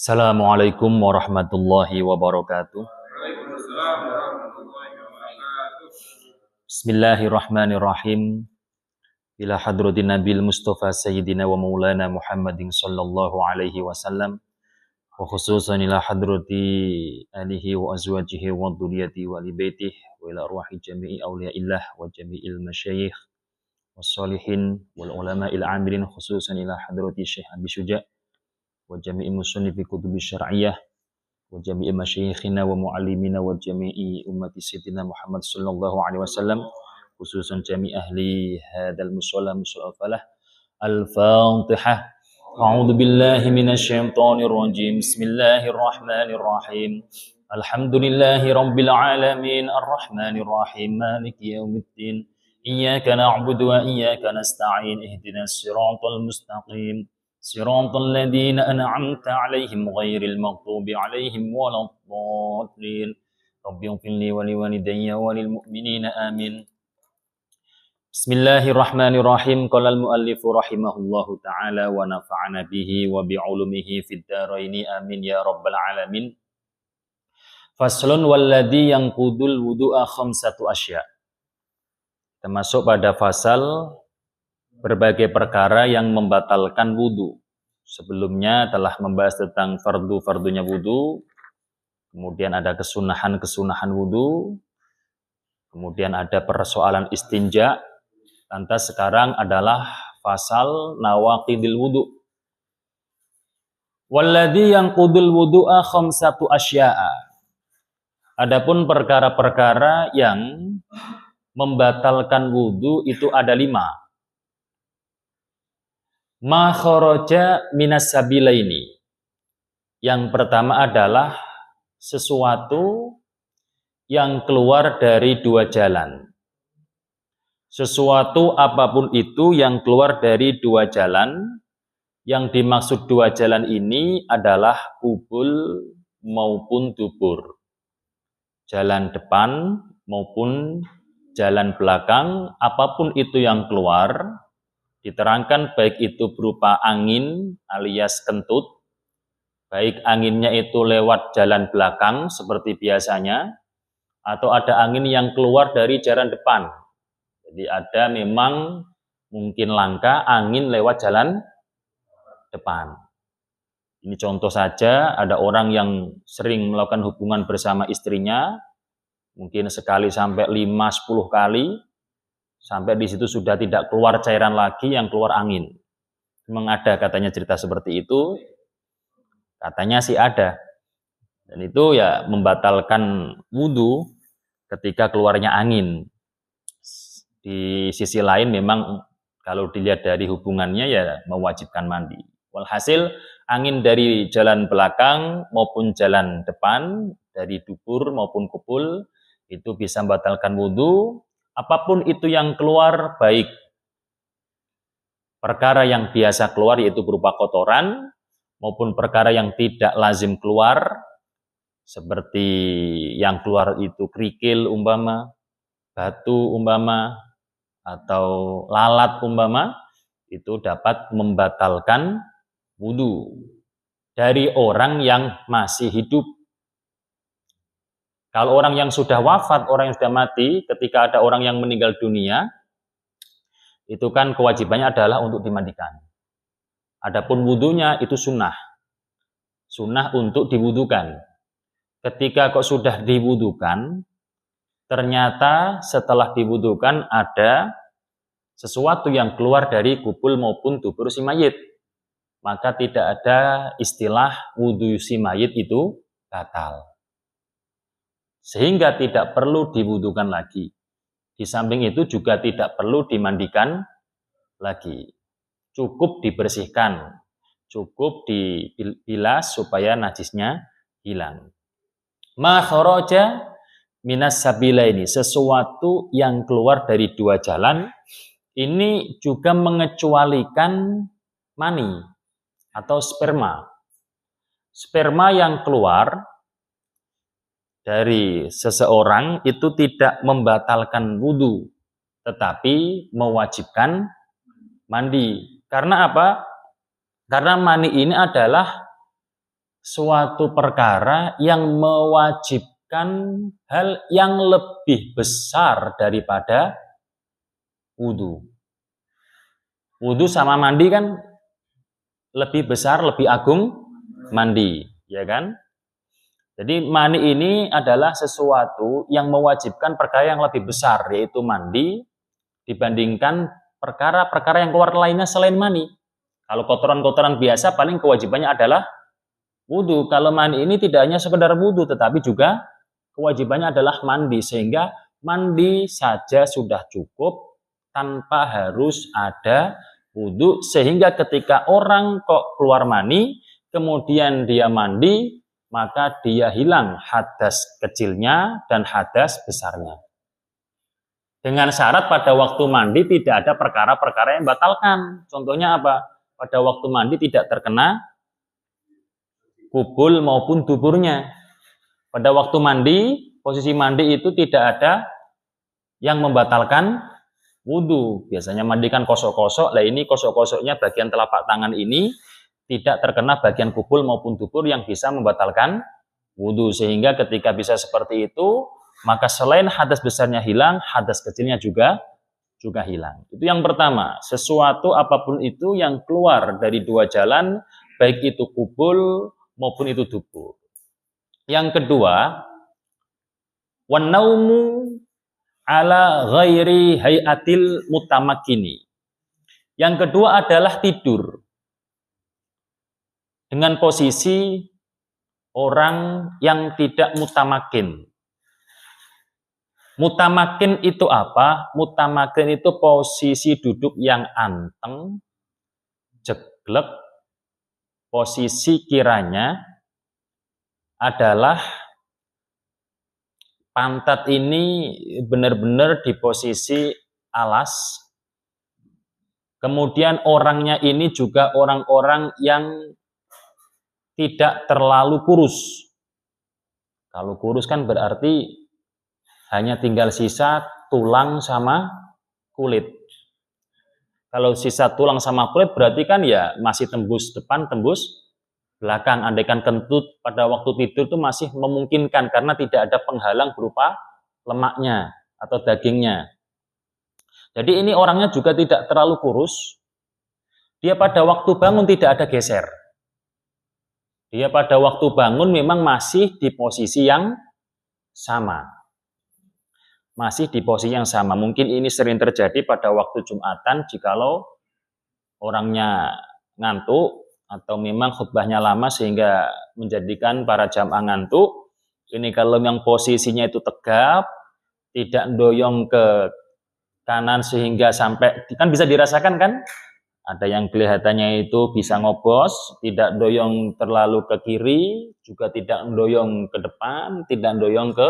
Assalamualaikum warahmatullahi wabarakatuh. Waalaikumsalam warahmatullahi wabarakatuh. Bismillahirrahmanirrahim. Ila hadratin Nabil Mustafa Sayyidina wa Maulana Muhammadin sallallahu alaihi wasallam. Wa khususan ila hadrati alihi wa azwajihi wa dhurriyyati wa li baitihi wa ila arwahi jami'i awliyaillah wa jami'il masyayikh wassalihin wal ulama'il amilin khususan ila hadrati Syekh Abi Syuja' wa jami'i musannifi kutubi syar'iyyah wa jami'i masyayikhina wa muallimina wa jami'i ummati sayyidina Muhammad sallallahu alaihi wasallam khususan jami' ahli hadzal musalla falah al-fatihah. A'udzu billahi minasy syaithanir rajim. Bismillahirrahmanirrahim. Alhamdulillahi rabbil alamin arrahmanir rahim maliki yaumiddin. Iyyaka na'budu wa iyyaka nasta'in ihdinas siratal mustaqim. صراط الذين أنعمت عليهم غير المغضوب عليهم ولا الضالين رب اغفر لي ولوالدي وللمؤمنين آمين بسم الله الرحمن الرحيم قال المؤلف رحمه الله تعالى ونفعنا به وبعلومه في الدارين آمين يا رب العالمين فصل والذي ينقض الوضوء خمسة أشياء. Termasuk pada fasal berbagai perkara yang membatalkan wudu. Sebelumnya telah membahas tentang fardu-fardunya wudu, kemudian ada kesunahan-kesunahan wudu, kemudian ada persoalan istinja, lantas sekarang adalah fasal nawaqidil wudu. Walladzi yanqudul wudu'a khamsatu asya'a. Adapun perkara-perkara yang membatalkan wudu itu ada 5. Ma kharaja minas sabilaini. Yang pertama adalah sesuatu yang keluar dari dua jalan. Sesuatu apapun itu yang keluar dari dua jalan. Yang dimaksud dua jalan ini adalah kubul maupun dubur. Jalan depan maupun jalan belakang, apapun itu yang keluar, diterangkan baik itu berupa angin alias kentut, baik anginnya itu lewat jalan belakang seperti biasanya, atau ada angin yang keluar dari jalan depan. Jadi ada memang mungkin langka angin lewat jalan depan. Ini contoh saja, ada orang yang sering melakukan hubungan bersama istrinya, mungkin sekali sampai 5-10 kali, sampai di situ sudah tidak keluar cairan lagi, yang keluar angin. Memang ada katanya cerita seperti itu. Katanya sih ada. Dan itu ya membatalkan wudu ketika keluarnya angin. Di sisi lain memang kalau dilihat dari hubungannya ya mewajibkan mandi. Walhasil angin dari jalan belakang maupun jalan depan, dari dubur maupun kubul, itu bisa membatalkan wudu. Apapun itu yang keluar, baik perkara yang biasa keluar yaitu berupa kotoran, maupun perkara yang tidak lazim keluar, seperti yang keluar itu kerikil umpama, batu umpama, atau lalat umpama, itu dapat membatalkan wudu dari orang yang masih hidup. Kalau orang yang sudah wafat, orang yang sudah mati, ketika ada orang yang meninggal dunia, itu kan kewajibannya adalah untuk dimandikan. Adapun wudunya itu sunnah. Sunnah untuk diwudukan. Ketika kok sudah diwudukan, ternyata setelah diwudukan ada sesuatu yang keluar dari kubul maupun dubur si mayit. Maka tidak ada istilah wudu si mayit itu batal. Sehingga tidak perlu diwudukan lagi. Di samping itu juga tidak perlu dimandikan lagi. Cukup dibersihkan, cukup dibilas supaya najisnya hilang. Ma kharaja minas sabilaini, sesuatu yang keluar dari dua jalan, ini juga mengecualikan mani atau sperma. Sperma yang keluar dari seseorang itu tidak membatalkan wudu, tetapi mewajibkan mandi. Karena apa? Karena mani ini adalah suatu perkara yang mewajibkan hal yang lebih besar daripada wudu. Wudu sama mandi kan lebih besar, lebih agung mandi, ya kan? Jadi mani ini adalah sesuatu yang mewajibkan perkara yang lebih besar, yaitu mandi, dibandingkan perkara-perkara yang keluar lainnya selain mani. Kalau kotoran-kotoran biasa paling kewajibannya adalah wudu. Kalau mani ini tidak hanya sekedar wudu, tetapi juga kewajibannya adalah mandi. Sehingga mandi saja sudah cukup tanpa harus ada wudu. Sehingga ketika orang kok keluar mani, kemudian dia mandi, maka dia hilang hadas kecilnya dan hadas besarnya. Dengan syarat pada waktu mandi tidak ada perkara-perkara yang batalkan. Contohnya apa? Pada waktu mandi tidak terkena kubul maupun duburnya. Pada waktu mandi, posisi mandi itu tidak ada yang membatalkan wudu. Biasanya mandikan kosok-kosok, lah ini kosok-kosoknya bagian telapak tangan ini tidak terkena bagian kubul maupun dubur yang bisa membatalkan wudu. Sehingga ketika bisa seperti itu, maka selain hadas besarnya hilang, hadas kecilnya juga hilang. Itu yang pertama, sesuatu apapun itu yang keluar dari dua jalan, baik itu kubul maupun itu dubur. Yang kedua, wanaumu ala ghairi hayatil mutamakkini. Yang kedua adalah tidur dengan posisi orang yang tidak mutamakin. Mutamakin itu apa? Mutamakin itu posisi duduk yang anteng, jeglek, posisi kiranya adalah pantat ini benar-benar di posisi alas. Kemudian orangnya ini juga orang-orang yang tidak terlalu kurus. Kalau kurus kan berarti hanya tinggal sisa tulang sama kulit. Kalau sisa tulang sama kulit berarti kan ya masih tembus depan, tembus belakang. Andaikan kentut pada waktu tidur itu masih memungkinkan karena tidak ada penghalang berupa lemaknya atau dagingnya. Jadi ini orangnya juga tidak terlalu kurus. Dia pada waktu bangun tidak ada geser. Dia pada waktu bangun memang masih di posisi yang sama. Masih di posisi yang sama. Mungkin ini sering terjadi pada waktu Jumatan jikalau orangnya ngantuk atau memang khutbahnya lama sehingga menjadikan para jamaah ngantuk. Ini kalau yang posisinya itu tegap, tidak doyong ke kanan sehingga sampai, kan bisa dirasakan kan? Ada yang kelihatannya itu bisa ngobos, tidak doyong terlalu ke kiri, juga tidak doyong ke depan, tidak doyong ke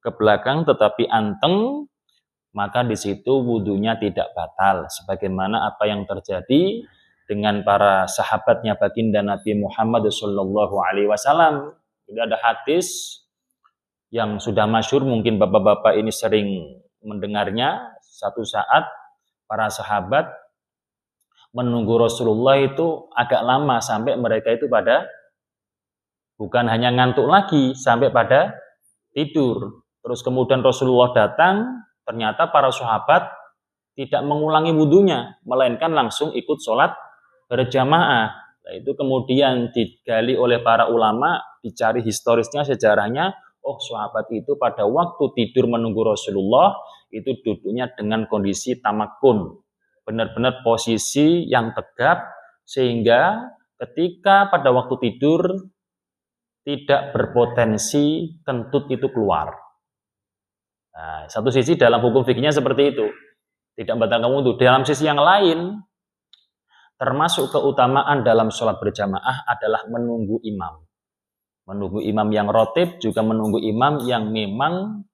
belakang, tetapi anteng, maka di situ wudunya tidak batal. Sebagaimana apa yang terjadi dengan para sahabatnya baginda Nabi Muhammad SAW. Jadi ada hadis yang sudah masyhur, mungkin bapak-bapak ini sering mendengarnya. Satu saat para sahabat menunggu Rasulullah itu agak lama sampai mereka itu pada bukan hanya ngantuk lagi, sampai pada tidur. Terus kemudian Rasulullah datang, ternyata para sahabat tidak mengulangi wudunya, melainkan langsung ikut sholat berjamaah. Nah, itu kemudian digali oleh para ulama, dicari historisnya, sejarahnya. Oh, sahabat itu pada waktu tidur menunggu Rasulullah itu duduknya dengan kondisi tamakun, benar-benar posisi yang tegap, sehingga ketika pada waktu tidur tidak berpotensi kentut itu keluar. Nah, satu sisi dalam hukum fikihnya seperti itu, tidak membatalkan wudu. Dalam sisi yang lain, termasuk keutamaan dalam sholat berjamaah adalah menunggu imam. Menunggu imam yang rotib, juga menunggu imam yang memang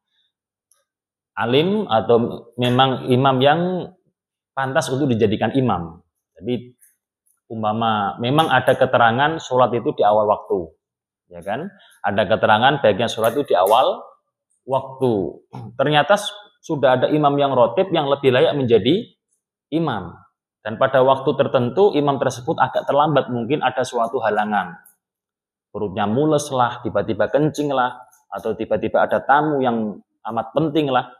alim atau memang imam yang pantas untuk dijadikan imam. Jadi umpama memang ada keterangan sholat itu di awal waktu, ya kan? Ada keterangan baiknya sholat itu di awal waktu. Ternyata sudah ada imam yang rotib yang lebih layak menjadi imam. Dan pada waktu tertentu imam tersebut agak terlambat, mungkin ada suatu halangan. perutnya mules lah, tiba-tiba kencing lah, atau tiba-tiba ada tamu yang amat penting lah.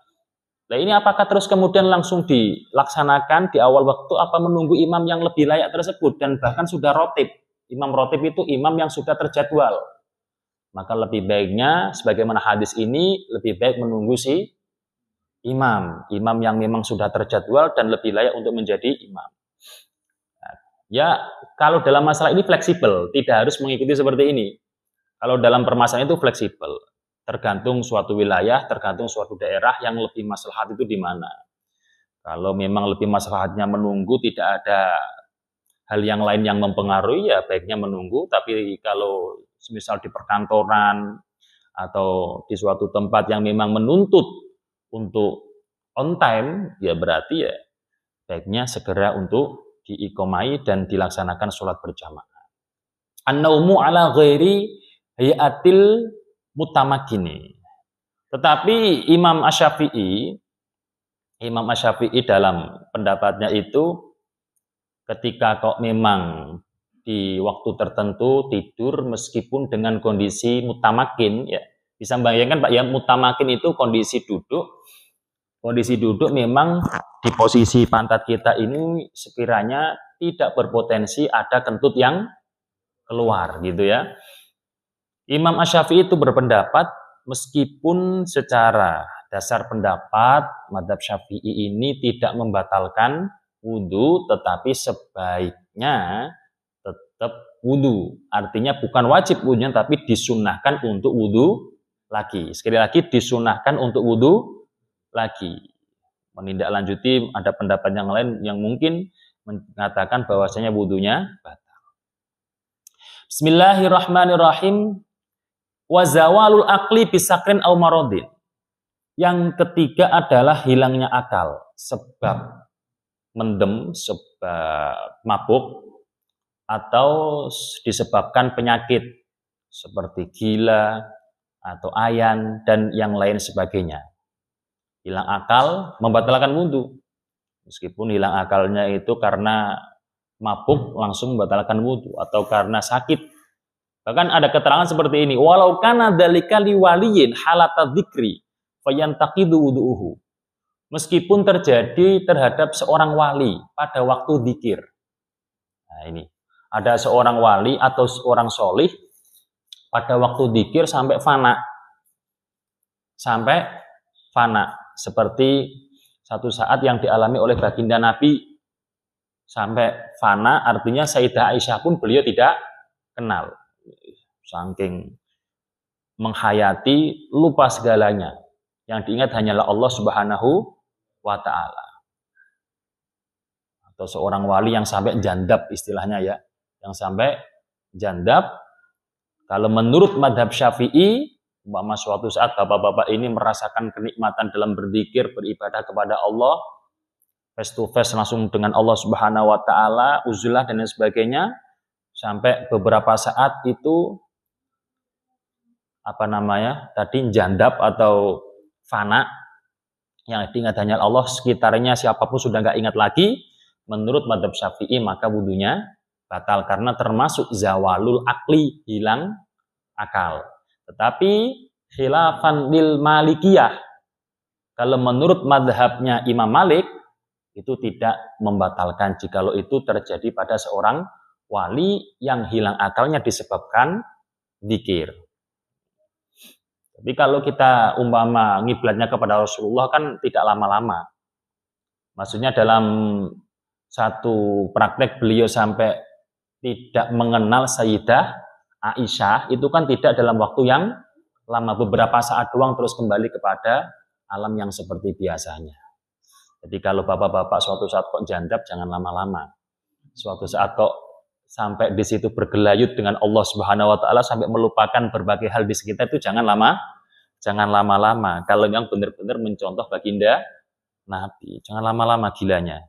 Nah ini apakah terus kemudian langsung dilaksanakan di awal waktu, apa menunggu imam yang lebih layak tersebut, dan bahkan sudah rotib. Imam rotib itu imam yang sudah terjadwal. Maka lebih baiknya, sebagaimana hadis ini, lebih baik menunggu si imam yang memang sudah terjadwal dan lebih layak untuk menjadi imam. Ya, kalau dalam masalah ini fleksibel, tidak harus mengikuti seperti ini. Kalau dalam permasalahan itu fleksibel. Tergantung suatu wilayah, tergantung suatu daerah yang lebih maslahat itu di mana. Kalau memang lebih maslahatnya menunggu, tidak ada hal yang lain yang mempengaruhi, ya baiknya menunggu. Tapi kalau misal di perkantoran atau di suatu tempat yang memang menuntut untuk on time, ya berarti ya baiknya segera untuk diiqomai dan dilaksanakan sholat berjamaah. An-naumu ala ghairi hayatil mutamakini. Tetapi Imam Asy-Syafi'i dalam pendapatnya itu, ketika kok memang di waktu tertentu tidur meskipun dengan kondisi mutamakin, ya bisa bayangkan Pak ya, mutamakin itu kondisi duduk. Kondisi duduk memang di posisi pantat kita ini sekiranya tidak berpotensi ada kentut yang keluar gitu ya. Imam Asy-Syafi'i itu berpendapat, meskipun secara dasar pendapat mazhab Syafi'i ini tidak membatalkan wudu, tetapi sebaiknya tetap wudu. Artinya bukan wajib wudunya, tapi disunnahkan untuk wudu lagi. Sekali lagi, disunnahkan untuk wudu lagi. Menindaklanjuti ada pendapat yang lain yang mungkin mengatakan bahwasanya wudunya batal. Bismillahirrahmanirrahim. Wa zawalul aqli bisakrin aw maradin. Yang ketiga adalah hilangnya akal sebab mendem, sebab mabuk, atau disebabkan penyakit seperti gila atau ayan dan yang lain sebagainya. Hilang akal membatalkan wudu. Meskipun hilang akalnya itu karena mabuk langsung membatalkan wudu, atau karena sakit. Bahkan ada keterangan seperti ini, walau kana dzalika liwaliyin halata dzikri fayantaqidu wudu'uhu. Meskipun terjadi terhadap seorang wali pada waktu dzikir. Nah ini, ada seorang wali atau seorang solih pada waktu dzikir sampai fana. Seperti satu saat yang dialami oleh baginda Nabi sampai fana, artinya Sayyidah Aisyah pun beliau tidak kenal. Saking menghayati, lupa segalanya. Yang diingat hanyalah Allah Subhanahu wa ta'ala. Atau seorang wali yang sampai jandab istilahnya ya. Yang sampai jandab. Kalau menurut madhab Syafi'i, umpama suatu saat bapak-bapak ini merasakan kenikmatan dalam berzikir, beribadah kepada Allah, face to face langsung dengan Allah Subhanahu wa ta'ala, uzlah dan lain sebagainya, sampai beberapa saat itu jandab atau fana, yang diingat hanya Allah, sekitarnya siapapun sudah nggak ingat lagi. Menurut madhab Syafi'i maka wudunya batal karena termasuk zawalul akli, hilang akal. Tetapi khilafan lil Malikiyah, kalau menurut madhabnya Imam Malik itu tidak membatalkan jikalau itu terjadi pada seorang wali yang hilang akalnya disebabkan dzikir. Tapi kalau kita umpama ngiblatnya kepada Rasulullah kan tidak lama-lama. Maksudnya dalam satu praktek beliau sampai tidak mengenal Sayyidah Aisyah, itu kan tidak dalam waktu yang lama, beberapa saat doang terus kembali kepada alam yang seperti biasanya. Jadi kalau bapak-bapak suatu saat kok jandab, jangan lama-lama. Suatu saat kok sampai di situ bergelayut dengan Allah Subhanahu wa ta'ala sampai melupakan berbagai hal di sekitar, itu jangan lama-lama. Kalau yang benar-benar mencontoh baginda Nabi, jangan lama-lama gilanya.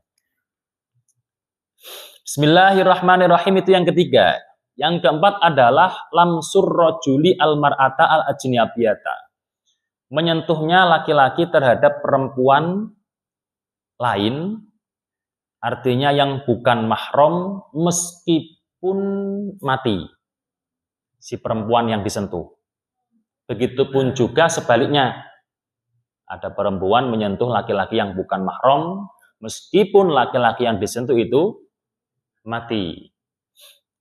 Bismillahirrahmanirrahim, itu yang ketiga. Yang keempat adalah lamsur rajuli al-mar'ata al-ajnabiyata. Menyentuhnya laki-laki terhadap perempuan lain, artinya yang bukan mahram meskipun mati. si perempuan yang disentuh. Begitupun juga sebaliknya. Ada perempuan menyentuh laki-laki yang bukan mahram, meskipun laki-laki yang disentuh itu mati.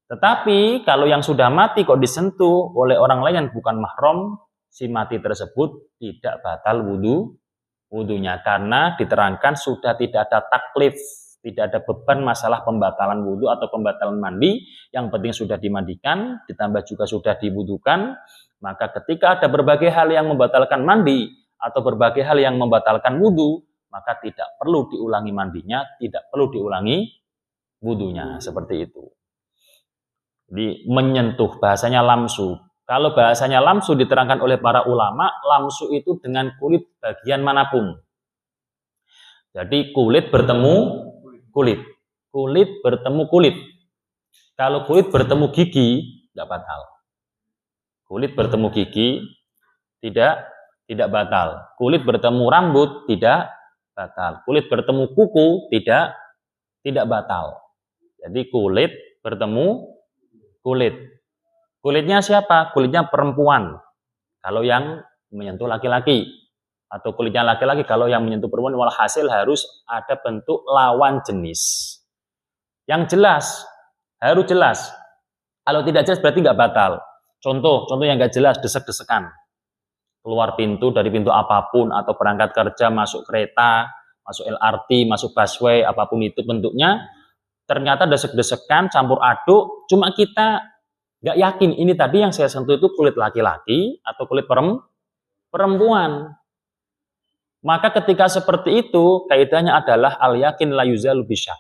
Tetapi kalau yang sudah mati kok disentuh oleh orang lain yang bukan mahram, si mati tersebut tidak batal wudunya, karena diterangkan sudah tidak ada taklif, tidak ada beban masalah pembatalan wudu atau pembatalan mandi. Yang penting sudah dimandikan, ditambah juga sudah diwudukan. Maka ketika ada berbagai hal yang membatalkan mandi atau berbagai hal yang membatalkan wudu, maka tidak perlu diulangi mandinya, tidak perlu diulangi wudunya, seperti itu. Jadi menyentuh, bahasanya lamsu. Kalau bahasanya lamsu diterangkan oleh para ulama, lamsu itu dengan kulit bagian manapun. Jadi kulit bertemu kulit, kulit bertemu kulit. Kalau kulit bertemu gigi, tidak batal. Kulit bertemu gigi tidak batal. Kulit bertemu rambut tidak batal. Kulit bertemu kuku tidak batal. Jadi kulit bertemu kulit. Kulitnya siapa? Kulitnya perempuan. Kalau yang menyentuh laki-laki. Atau kulitnya laki-laki kalau yang menyentuh perempuan, walhasil harus ada bentuk lawan jenis. Yang jelas, harus jelas. Kalau tidak jelas berarti nggak batal. Contoh yang nggak jelas, desek-desekan. Keluar pintu dari pintu apapun, atau berangkat kerja, masuk kereta, masuk LRT, masuk busway, apapun itu bentuknya, ternyata desek-desekan, campur aduk, cuma kita nggak yakin ini tadi yang saya sentuh itu kulit laki-laki atau kulit perempuan. Maka ketika seperti itu, kaidahnya adalah al-yakin la yuzalu bisyak.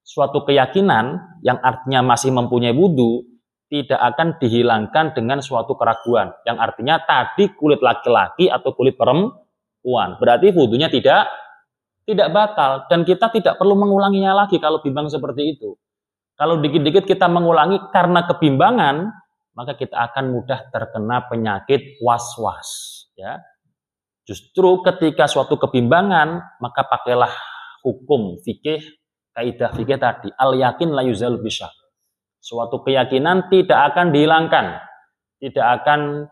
Suatu keyakinan yang artinya masih mempunyai wudu tidak akan dihilangkan dengan suatu keraguan. Yang artinya tadi kulit laki-laki atau kulit perempuan. Berarti wudunya tidak batal. Dan kita tidak perlu mengulanginya lagi kalau bimbang seperti itu. Kalau dikit-dikit kita mengulangi karena kebimbangan, maka kita akan mudah terkena penyakit was-was. Ya. Justru ketika suatu kebimbangan, maka pakailah hukum fikih, kaidah fikih tadi, al-yakin la yuzal bisyak. Suatu keyakinan tidak akan dihilangkan, tidak akan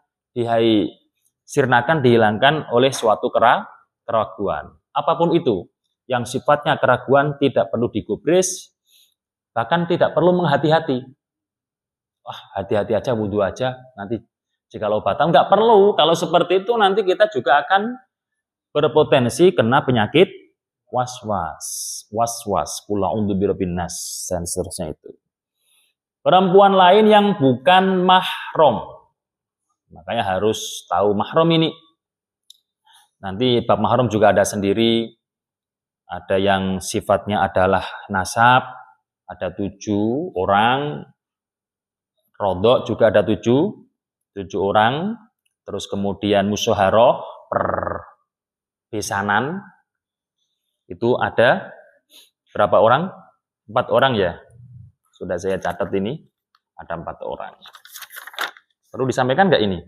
dihilangkan oleh suatu keraguan. Apapun itu, yang sifatnya keraguan tidak perlu digubris, bahkan tidak perlu menghati-hati. Wah, hati-hati aja, wudu aja, nanti jikalau batal, nggak perlu. Kalau seperti itu nanti kita juga akan berpotensi kena penyakit was-was, qul a'udzu birabbin nas, dan seterusnya itu. Perempuan lain yang bukan mahram, makanya harus tahu mahram ini. Nanti bab mahram juga ada sendiri. Ada yang sifatnya adalah nasab, ada 7 orang. Rodok juga ada 7 orang. Terus kemudian musyawarah perbesanan. Itu ada berapa orang? 4 orang ya. Sudah saya catat ini. Ada 4 orang. Perlu disampaikan nggak ini?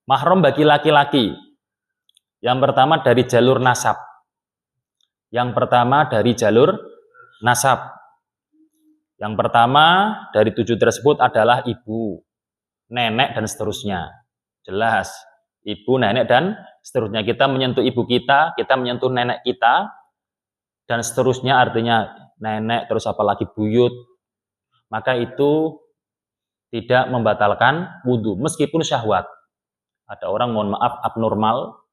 Mahram bagi laki-laki. Yang pertama dari jalur nasab. Yang pertama dari jalur nasab. Yang pertama dari 7 tersebut adalah ibu, nenek, dan seterusnya. Jelas. Ibu, nenek, dan seterusnya. Kita menyentuh ibu kita menyentuh nenek kita, dan seterusnya artinya nenek, terus apalagi buyut. Maka itu tidak membatalkan wudu, meskipun syahwat. Ada orang, mohon maaf, abnormal,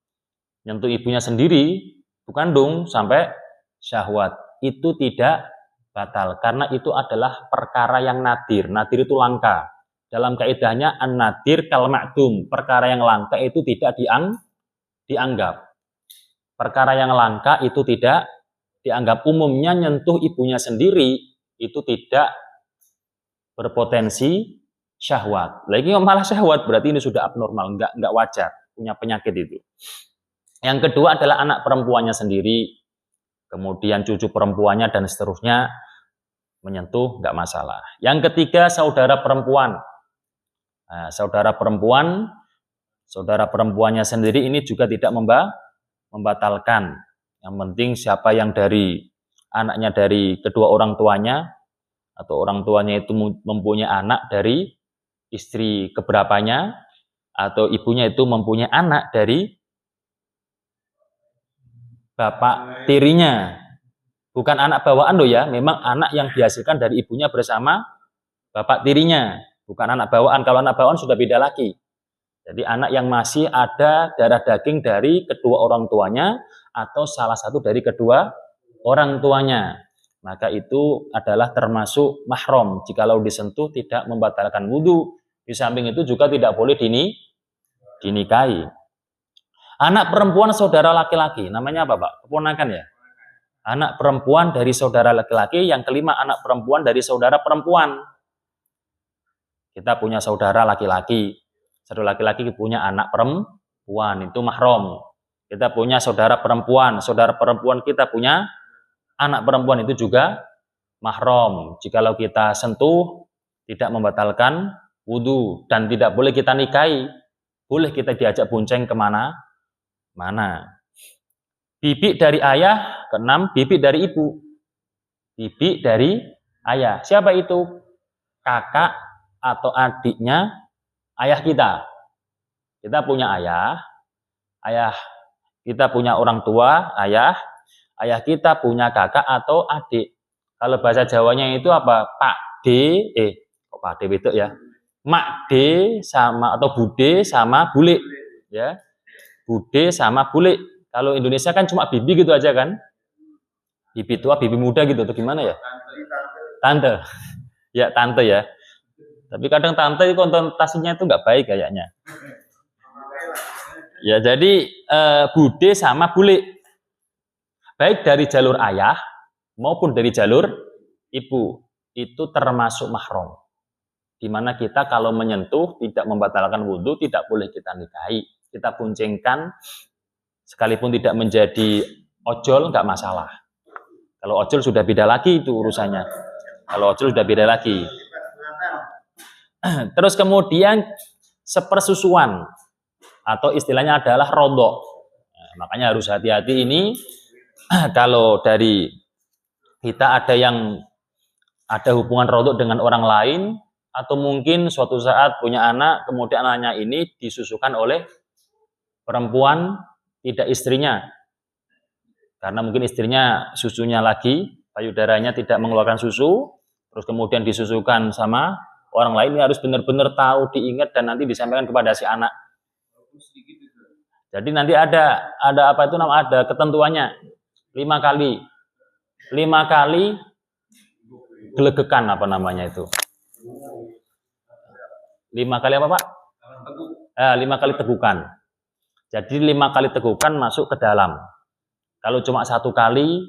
nyentuh ibunya sendiri, bukan dong, sampai syahwat. Itu tidak batal, karena itu adalah perkara yang nadir. Nadir itu langka. Dalam kaidahnya, an-nadir kal ma'dum. Perkara yang langka itu tidak dianggap. Perkara yang langka itu tidak dianggap. Umumnya nyentuh ibunya sendiri itu tidak berpotensi syahwat. Lagi malah syahwat, berarti ini sudah abnormal, enggak wajar, punya penyakit itu. Yang kedua adalah anak perempuannya sendiri, kemudian cucu perempuannya, dan seterusnya, menyentuh enggak masalah. Yang ketiga, saudara perempuan. Nah, saudara perempuannya sendiri ini juga tidak membatalkan. Yang penting siapa yang dari anaknya dari kedua orang tuanya, atau orang tuanya itu mempunyai anak dari istri keberapanya, atau ibunya itu mempunyai anak dari bapak tirinya. Bukan anak bawaan loh ya, memang anak yang dihasilkan dari ibunya bersama bapak tirinya. Bukan anak bawaan, kalau anak bawaan sudah beda lagi. Jadi anak yang masih ada darah daging dari kedua orang tuanya, atau salah satu dari kedua orang tuanya. Maka itu adalah termasuk mahram. Jikalau disentuh tidak membatalkan wudhu. Di samping itu juga tidak boleh dinikahi. Anak perempuan saudara laki-laki, namanya apa Pak? Keponakan ya? Anak perempuan dari saudara laki-laki, yang kelima anak perempuan dari saudara perempuan. Kita punya saudara laki-laki, saudara laki-laki punya anak perempuan, itu mahram. Kita punya saudara perempuan kita punya anak perempuan, itu juga mahram. Jikalau kita sentuh tidak membatalkan wudhu, dan tidak boleh kita nikahi. Boleh kita diajak bonceng kemana-mana. Bibi dari ayah, keenam bibi dari ibu. Bibi dari ayah. Siapa itu? Kakak atau adiknya ayah kita. Kita punya ayah kita punya orang tua, ayah kita punya kakak atau adik. Kalau bahasa Jawanya itu apa? Pak D, kok Pak D itu ya? Mak D sama atau Bude sama Bule, ya. Bude sama Bule. Kalau Indonesia kan cuma bibi gitu aja kan? Bibi tua, bibi muda gitu, atau gimana ya? Tante. Ya, tante ya. Tapi kadang tante itu konotasinya itu nggak baik kayaknya. Ya, jadi Bude sama Bule. Baik dari jalur ayah maupun dari jalur ibu, itu termasuk mahram. Di mana kita kalau menyentuh tidak membatalkan wudhu, tidak boleh kita nikahi. Kita boncengkan, sekalipun tidak menjadi ojol, nggak masalah. Kalau ojol sudah beda lagi itu urusannya. Terus kemudian sepersusuan, atau istilahnya adalah rodok. Nah, makanya harus hati-hati ini. Kalau dari kita ada hubungan rodok dengan orang lain, atau mungkin suatu saat punya anak, kemudian anaknya ini disusukan oleh perempuan, tidak istrinya. Karena mungkin istrinya susunya lagi, payudaranya tidak mengeluarkan susu, terus kemudian disusukan sama orang lain, ini harus benar-benar tahu, diingat, dan nanti disampaikan kepada si anak. Jadi nanti ada apa itu namanya, ada ketentuannya. 5 kali gelegekan, apa namanya itu? 5 kali apa Pak? 5 kali tegukan. Jadi 5 kali tegukan masuk ke dalam. Kalau cuma 1 kali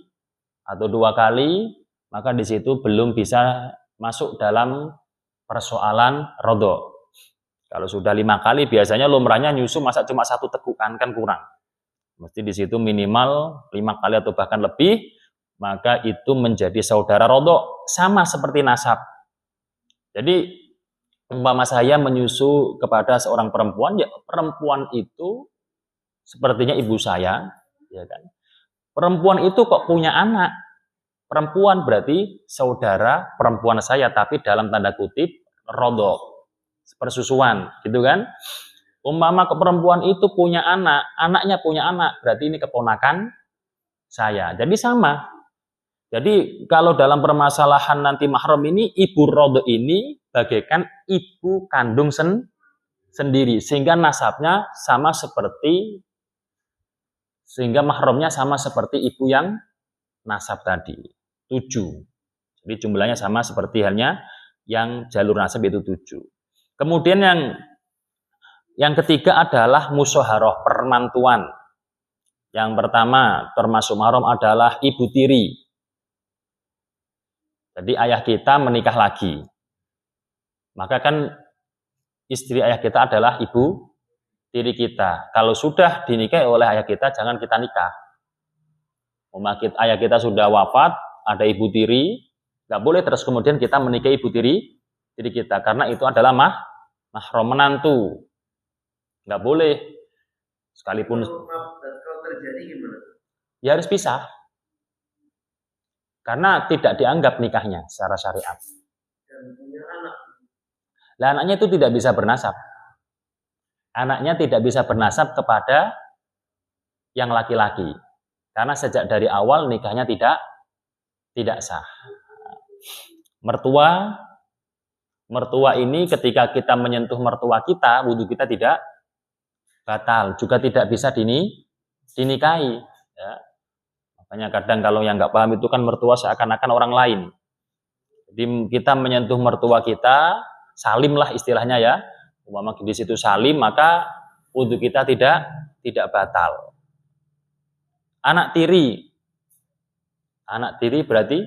atau 2 kali, maka di situ belum bisa masuk dalam persoalan rodok. Kalau sudah 5 kali, biasanya lumrahnya nyusu, masa cuma 1 tegukan kan kurang. Mesti di situ minimal 5 kali atau bahkan lebih, maka itu menjadi saudara rodok, sama seperti nasab. Jadi umpama saya menyusu kepada seorang perempuan, ya perempuan itu sepertinya ibu saya, ya kan. Perempuan itu kok punya anak. Perempuan berarti saudara perempuan saya, tapi dalam tanda kutip rodok, persusuan, gitu kan. Umpama perempuan itu punya anak, anaknya punya anak, berarti ini keponakan saya. Jadi sama. Jadi kalau dalam permasalahan nanti mahram ini, ibu rodok ini bagaikan ibu kandung sendiri, sehingga nasabnya sama seperti, sehingga mahramnya sama seperti ibu yang nasab tadi, 7. Jadi jumlahnya sama seperti halnya yang jalur nasab itu 7. Kemudian yang ketiga adalah musyaharah, permantuan. Yang pertama termasuk mahram adalah ibu tiri. Jadi ayah kita menikah lagi. Maka kan istri ayah kita adalah ibu tiri kita. Kalau sudah dinikahi oleh ayah kita, jangan kita nikah. Ayah kita sudah wafat, ada ibu tiri, nggak boleh terus kemudian kita menikahi ibu tiri kita, karena itu adalah mahram menantu. Nggak boleh. Sekalipun kalau terjadi gimana? Ya harus pisah. Karena tidak dianggap nikahnya secara syariat. Lah anaknya itu tidak bisa bernasab. Anaknya tidak bisa bernasab kepada yang laki-laki. Karena sejak dari awal nikahnya tidak sah. Mertua ini ketika kita menyentuh mertua kita, wudhu kita tidak batal, juga tidak bisa dinikahi. Ya. Makanya kadang kalau yang nggak paham itu kan mertua seakan-akan orang lain. Jadi kita menyentuh mertua kita, salim lah istilahnya ya. Umpama di situ salim, maka wudhu kita tidak batal. Anak tiri berarti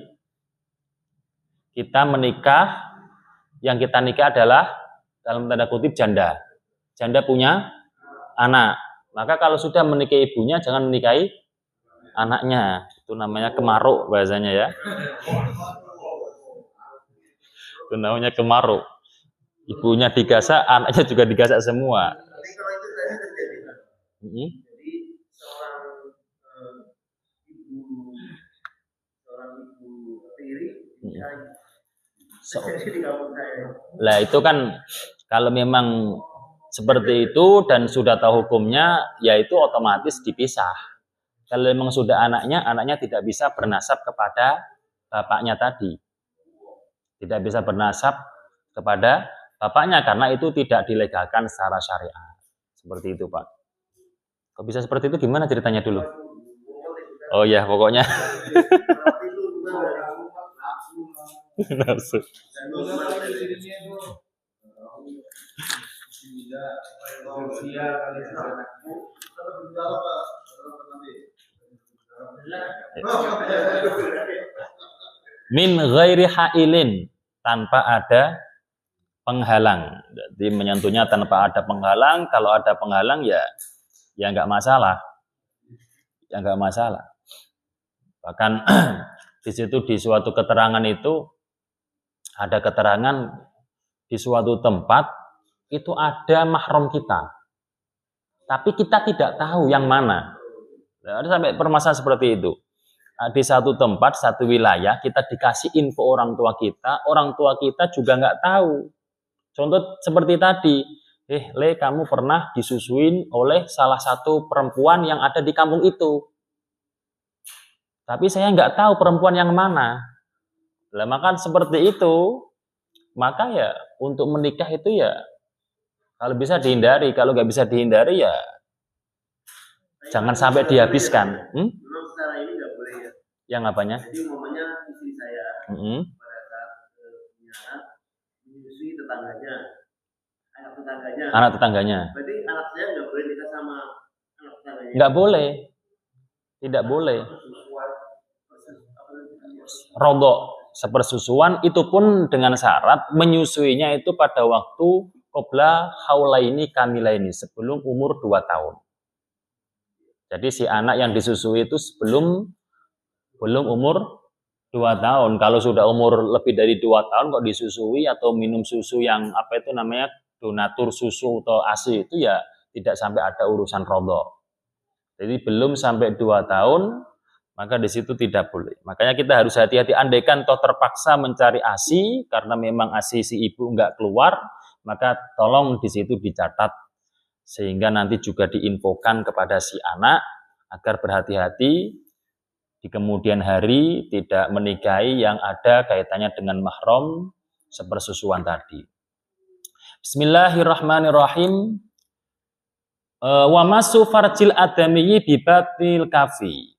kita menikah, yang kita nikah adalah dalam tanda kutip janda. Janda punya anak. Maka kalau sudah menikahi ibunya, jangan menikahi anaknya. Itu namanya kemaruk bahasanya ya. Itu namanya kemaruk. Ibunya digasak, anaknya juga digasak semua. Jadi seorang ibu tiri di kampung saya. Lah itu kan kalau memang seperti itu dan sudah tahu hukumnya, ya itu otomatis dipisah. Kalau memang sudah anaknya tidak bisa bernasab kepada bapaknya tadi. Tidak bisa bernasab kepada bapaknya karena itu tidak dilegalkan secara syariat. Seperti itu, Pak. Kok bisa seperti itu gimana ceritanya dulu? Oh ya, pokoknya nafsu. Min ghairi hailin, tanpa ada penghalang. Jadi menyentuhnya tanpa ada penghalang. Kalau ada penghalang ya nggak masalah. Ya nggak masalah. Bahkan di situ di suatu keterangan itu ada keterangan di suatu tempat itu ada mahram kita. Tapi kita tidak tahu yang mana. Ada sampai permasalahan seperti itu. Di satu tempat, satu wilayah, kita dikasih info orang tua kita juga nggak tahu. Contoh seperti tadi, Le, kamu pernah disusuin oleh salah satu perempuan yang ada di kampung itu. Tapi saya nggak tahu perempuan yang mana. Lah maka seperti itu, maka ya untuk menikah itu ya kalau bisa dihindari, kalau nggak bisa dihindari ya jangan sampai dihabiskan. Memang secara ini nggak boleh ya. Yang apanya? Jadi umpamanya istri saya pada saat punya anak menyusui tetangganya, anak tetangganya. Berarti anak saya nggak boleh nikah sama anak tetangganya. Nggak boleh, tidak boleh. Rodok sepersusuan itu pun dengan syarat menyusuinya itu pada waktu qabla haulaini kamilaini, sebelum umur 2 tahun. Jadi si anak yang disusui itu belum umur 2 tahun. Kalau sudah umur lebih dari 2 tahun kok disusui atau minum susu yang apa itu namanya donatur susu atau ASI itu ya tidak sampai ada urusan rodok. Jadi belum sampai 2 tahun maka di situ tidak boleh. Makanya kita harus hati-hati, andaikan toh terpaksa mencari ASI karena memang ASI si ibu enggak keluar, maka tolong di situ dicatat sehingga nanti juga diinfokan kepada si anak agar berhati-hati di kemudian hari tidak menikahi yang ada kaitannya dengan mahram sepersusuan tadi. Bismillahirrahmanirrahim. Wa masu farjil adamiyyi bibatil kafi.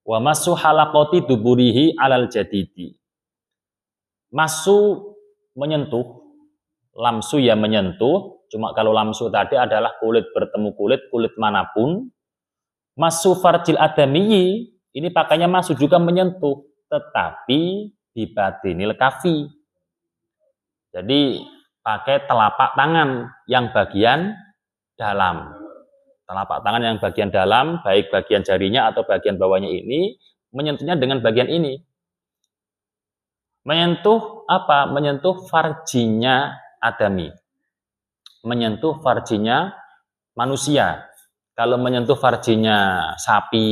Wa masu halaqati duburihi alal jadidi. Masu menyentuh, lamsu ya menyentuh, cuma kalau lamsu tadi adalah kulit bertemu kulit manapun. Masu farjil adamiyyi, ini pakainya masu juga menyentuh, tetapi bibatinil kafi. Jadi pakai telapak tangan yang bagian dalam. Telapak tangan yang bagian dalam, baik bagian jarinya atau bagian bawahnya ini, menyentuhnya dengan bagian ini. Menyentuh apa? Menyentuh farjinya adami. Menyentuh farjinya manusia. Kalau menyentuh farjinya sapi,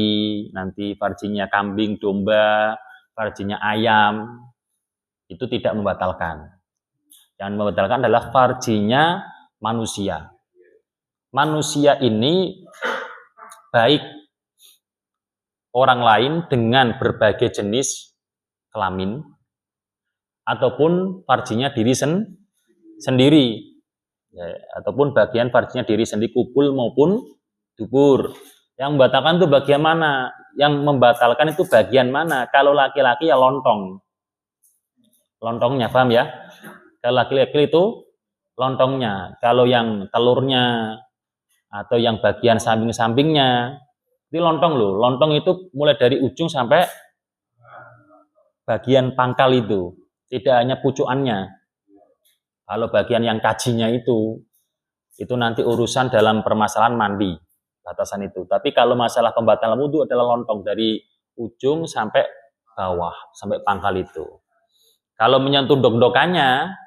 nanti farjinya kambing, domba, farjinya ayam, itu tidak membatalkan. Yang membatalkan adalah farjinya manusia. Manusia ini baik orang lain dengan berbagai jenis kelamin ataupun farjinya diri sendiri, ya, ataupun bagian farjinya diri sendiri, kubul maupun dubur. Yang membatalkan itu bagian mana? Yang membatalkan itu bagian mana? Kalau laki-laki ya lontong, lontongnya, paham ya? Kalau laki-laki itu lontongnya. Kalau yang telurnya atau yang bagian samping-sampingnya, ini lontong loh. Lontong itu mulai dari ujung sampai bagian pangkal itu. Tidak hanya pucukannya. Kalau bagian yang kajinya itu nanti urusan dalam permasalahan mandi, batasan itu. Tapi kalau masalah pembatalan wudu adalah lontong dari ujung sampai bawah, sampai pangkal itu. Kalau menyentuh dok-dokannya,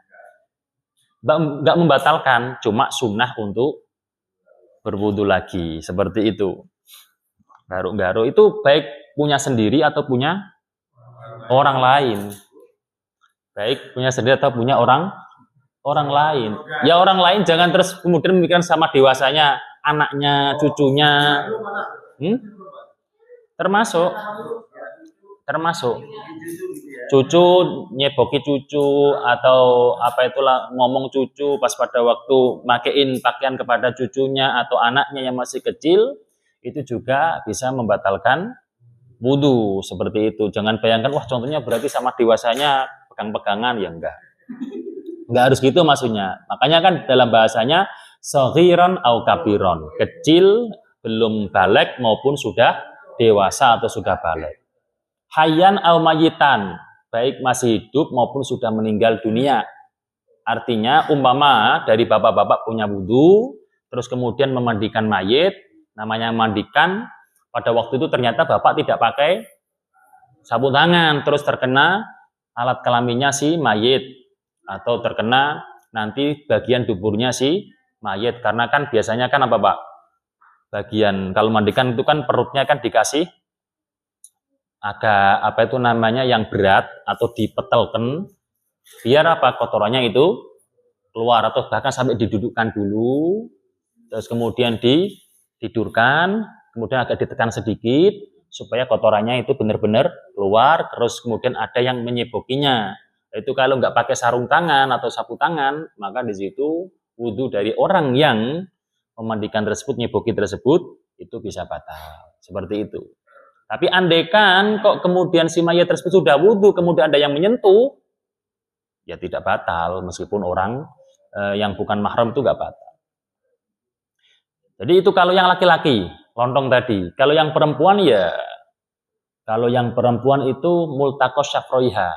nggak membatalkan, cuma sunnah untuk berwudu lagi, seperti itu. Garuk-garuk itu baik punya sendiri atau punya orang lain. Baik punya sendiri atau punya orang lain. Ya orang lain jangan terus kemudian memikirkan sama dewasanya, anaknya, cucunya. Termasuk cucu, nyeboki cucu atau apa itulah, ngomong cucu pas pada waktu makein pakaian kepada cucunya atau anaknya yang masih kecil, itu juga bisa membatalkan wudu, seperti itu. Jangan bayangkan wah contohnya berarti sama dewasanya pegang-pegangan, ya enggak harus gitu maksudnya. Makanya kan dalam bahasanya saghiran au kabiron, kecil belum balik maupun sudah dewasa atau sudah balik. Hayyan au mayitan, baik masih hidup maupun sudah meninggal dunia. Artinya umpama dari bapak-bapak punya wudu, terus kemudian memandikan mayit, namanya mandikan, pada waktu itu ternyata bapak tidak pakai sapu tangan, terus terkena alat kelaminnya si mayit, atau terkena nanti bagian duburnya si mayit. Karena kan biasanya kan apa Pak? Bagian kalau mandikan itu kan perutnya kan dikasih agak apa itu namanya yang berat atau dipetelkan, biar apa kotorannya itu keluar, atau bahkan sampai didudukkan dulu, terus kemudian ditidurkan, kemudian agak ditekan sedikit supaya kotorannya itu benar-benar keluar, terus kemudian ada yang menyebokinya. Itu kalau nggak pakai sarung tangan atau sapu tangan, maka di situ wudu dari orang yang memandikan tersebut, nyeboki tersebut, itu bisa batal. Seperti itu. Tapi andaikan kok kemudian si mayat tersebut sudah wudu, kemudian ada yang menyentuh, ya tidak batal, meskipun orang yang bukan mahram itu nggak batal. Jadi itu kalau yang laki-laki, lontong tadi. Kalau yang perempuan itu multaqos syafroiha.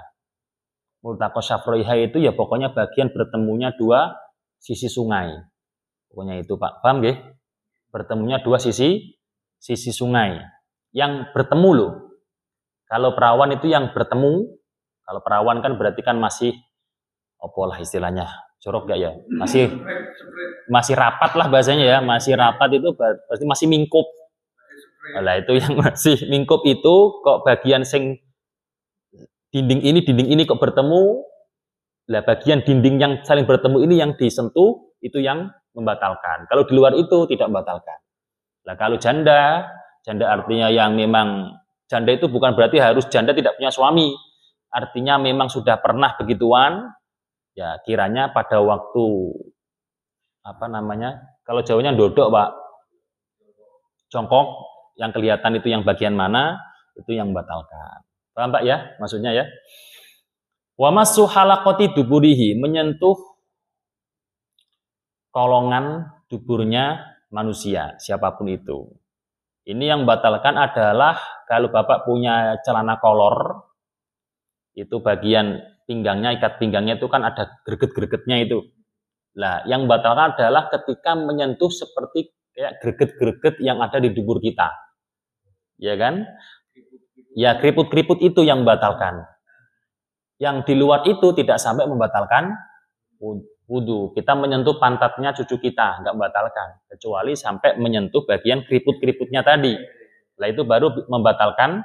Multaqos syafroiha itu ya pokoknya bagian bertemunya dua sisi sungai. Pokoknya itu Pak, paham nggih? Bertemunya dua sisi sungai. Yang bertemu loh. Kalau perawan itu yang bertemu, kalau perawan kan berarti kan masih opolah istilahnya, jorok gak ya? Masih rapat lah bahasanya ya, masih rapat itu berarti masih mingkup. Nah itu yang masih mingkup itu kok bagian sing dinding ini kok bertemu, lah bagian dinding yang saling bertemu ini yang disentuh itu yang membatalkan. Kalau di luar itu tidak membatalkan. Nah kalau janda artinya yang memang janda itu bukan berarti harus janda tidak punya suami. Artinya memang sudah pernah begituan, ya kiranya pada waktu apa namanya? Kalau Jawanya dodok, Pak. Jongkok, yang kelihatan itu yang bagian mana, itu yang membatalkan. Paham Pak ya? Maksudnya ya. Wa masu halaqati duburihi, menyentuh kolongan duburnya manusia, siapapun itu. Ini yang membatalkan adalah kalau Bapak punya celana kolor, itu bagian pinggangnya, ikat pinggangnya itu kan ada greget-gregetnya itu. Nah, yang membatalkan adalah ketika menyentuh seperti kayak greget-greget yang ada di dubur kita. Ya kan? Ya, keriput-keriput itu yang membatalkan. Yang di luar itu tidak sampai membatalkan wudu. Kita menyentuh pantatnya cucu kita, nggak membatalkan. Kecuali sampai menyentuh bagian keriput-keriputnya tadi. Nah, itu baru membatalkan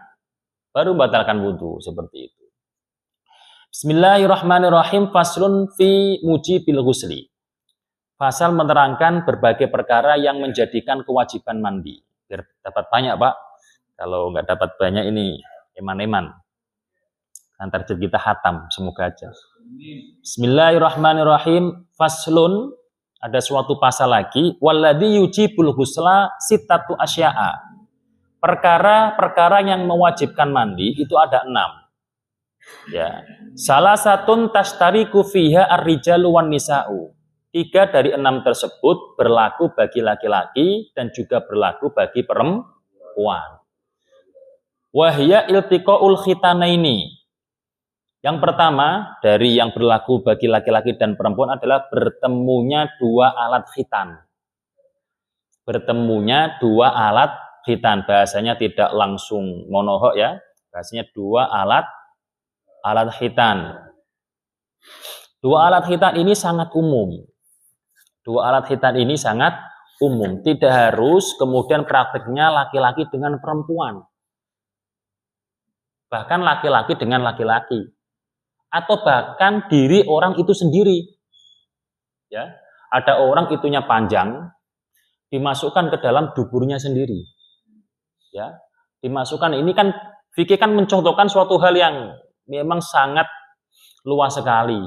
baru batalkan wudu, seperti itu. Bismillahirrahmanirrahim. Faslun fi mujibil ghusli. Pasal menerangkan berbagai perkara yang menjadikan kewajiban mandi. Biar dapat banyak, Pak. Kalau nggak dapat banyak ini eman-eman. Antar kita hatam, semoga aja. Bismillahirrahmanirrahim. Faslun, ada suatu pasal lagi. Walladzi yujibul ghusla sittatu asya'a. Perkara-perkara yang mewajibkan mandi itu ada 6. Ya. Salah satun tashtariku fiha ar-rijalu wan nisa'u. 3 dari 6 tersebut berlaku bagi laki-laki dan juga berlaku bagi perempuan. Wahya iltiqaul khitanaini. Yang pertama dari yang berlaku bagi laki-laki dan perempuan adalah bertemunya 2 alat khitan. Bertemunya 2 alat khitan, bahasanya tidak langsung monohok ya, bahasanya 2 alat khitan. 2 alat khitan ini sangat umum. 2 alat khitan ini sangat umum, tidak harus kemudian praktiknya laki-laki dengan perempuan. Bahkan laki-laki dengan laki-laki. Atau bahkan diri orang itu sendiri. Ya, ada orang itunya panjang, dimasukkan ke dalam duburnya sendiri. Ya, dimasukkan, ini kan fikih kan mencontohkan suatu hal yang memang sangat luas sekali.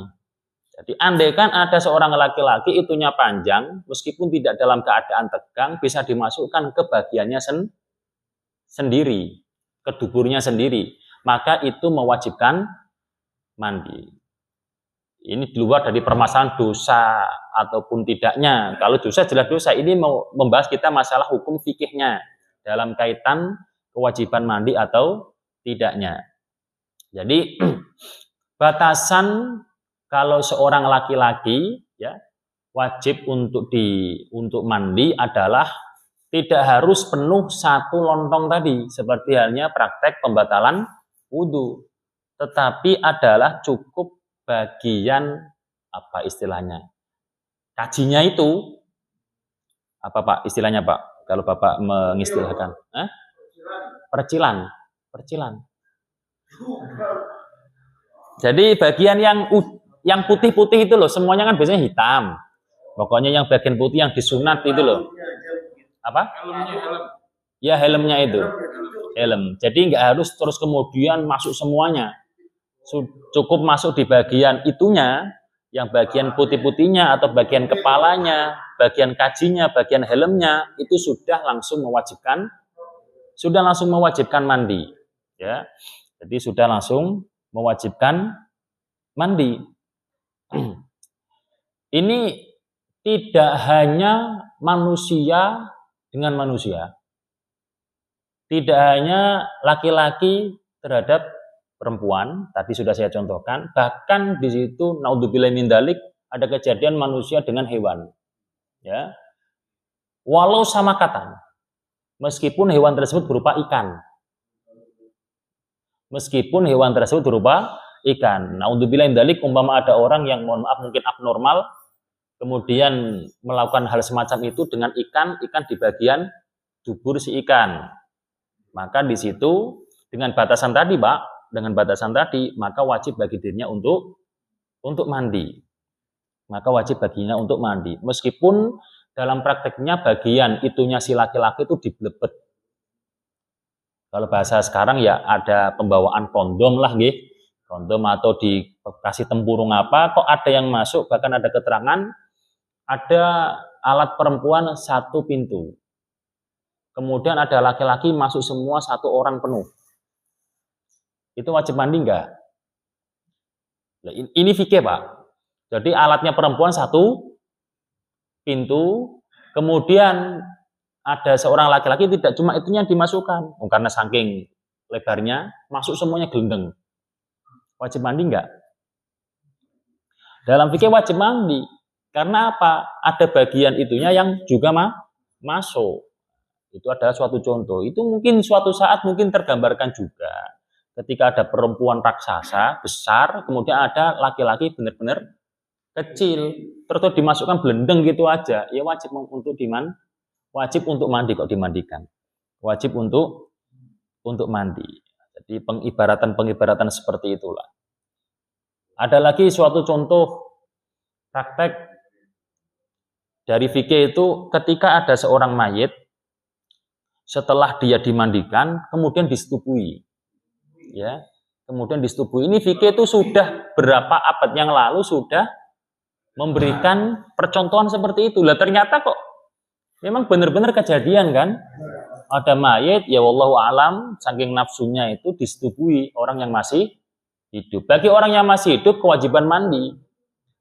Jadi andaikan ada seorang laki-laki itunya panjang, meskipun tidak dalam keadaan tegang, bisa dimasukkan ke bagiannya sendiri, ke duburnya sendiri, maka itu mewajibkan mandi. Ini di luar dari permasalahan dosa ataupun tidaknya. Kalau dosa jelas dosa, ini mau membahas kita masalah hukum fikihnya dalam kaitan kewajiban mandi atau tidaknya. Jadi batasan kalau seorang laki-laki ya wajib untuk mandi adalah tidak harus penuh 1 lontong tadi seperti halnya praktek pembatalan wudu, tetapi adalah cukup bagian apa istilahnya? Kajinya itu apa Pak istilahnya Pak? Kalau Bapak mengistilahkan, percilan. Jadi bagian yang putih-putih itu loh, semuanya kan biasanya hitam. Pokoknya yang bagian putih yang disunat itu loh. Apa? Ya helmnya itu. Helm. Jadi nggak harus terus kemudian masuk semuanya. Cukup masuk di bagian itunya, yang bagian putih-putihnya atau bagian kepalanya, bagian kajinya, bagian helmnya itu sudah langsung mewajibkan mandi. Ya. Jadi sudah langsung mewajibkan mandi. Ini tidak hanya manusia dengan manusia. Tidak hanya laki-laki terhadap perempuan, tadi sudah saya contohkan, bahkan di situ naudzubillah min dzalik ada kejadian manusia dengan hewan. Ya. Walau sama kata. Meskipun hewan tersebut berupa ikan. Naudzubillah min dzalik, umpama ada orang yang mohon maaf mungkin abnormal kemudian melakukan hal semacam itu dengan ikan di bagian dubur si ikan. Maka di situ dengan batasan tadi, Pak, maka wajib bagi dirinya untuk mandi. Meskipun dalam prakteknya bagian itunya si laki-laki itu diblebet. Kalau bahasa sekarang ya ada pembawaan kondom lah nggih. Kondom atau dikasih tempurung apa, kok ada yang masuk, bahkan ada keterangan ada alat perempuan 1 pintu. Kemudian ada laki-laki masuk semua 1 orang penuh. Itu wajib mandi enggak? Nah, ini fikih, Pak. Jadi alatnya perempuan 1 pintu, kemudian ada seorang laki-laki tidak cuma itunya dimasukkan. Karena saking lebarnya, masuk semuanya gelendeng. Wajib mandi enggak? Dalam fikih wajib mandi. Karena apa? Ada bagian itunya yang juga masuk. Itu adalah suatu contoh. Itu mungkin suatu saat mungkin tergambarkan juga. Ketika ada perempuan raksasa besar, kemudian ada laki-laki benar-benar kecil, terus dimasukkan belendeng gitu aja, ya wajib untuk mandi kok dimandikan. Wajib untuk mandi. Jadi pengibaratan seperti itulah. Ada lagi suatu contoh praktek dari fikih itu ketika ada seorang mayit, setelah dia dimandikan, kemudian disetubui. Ya, kemudian disetubui. Ini fikih itu sudah berapa abad yang lalu sudah memberikan percontohan seperti itu. Lah ternyata kok memang benar-benar kejadian kan? Ada mayit, ya wallahu alam, saking nafsunya itu disetubui orang yang masih hidup. Bagi orang yang masih hidup kewajiban mandi.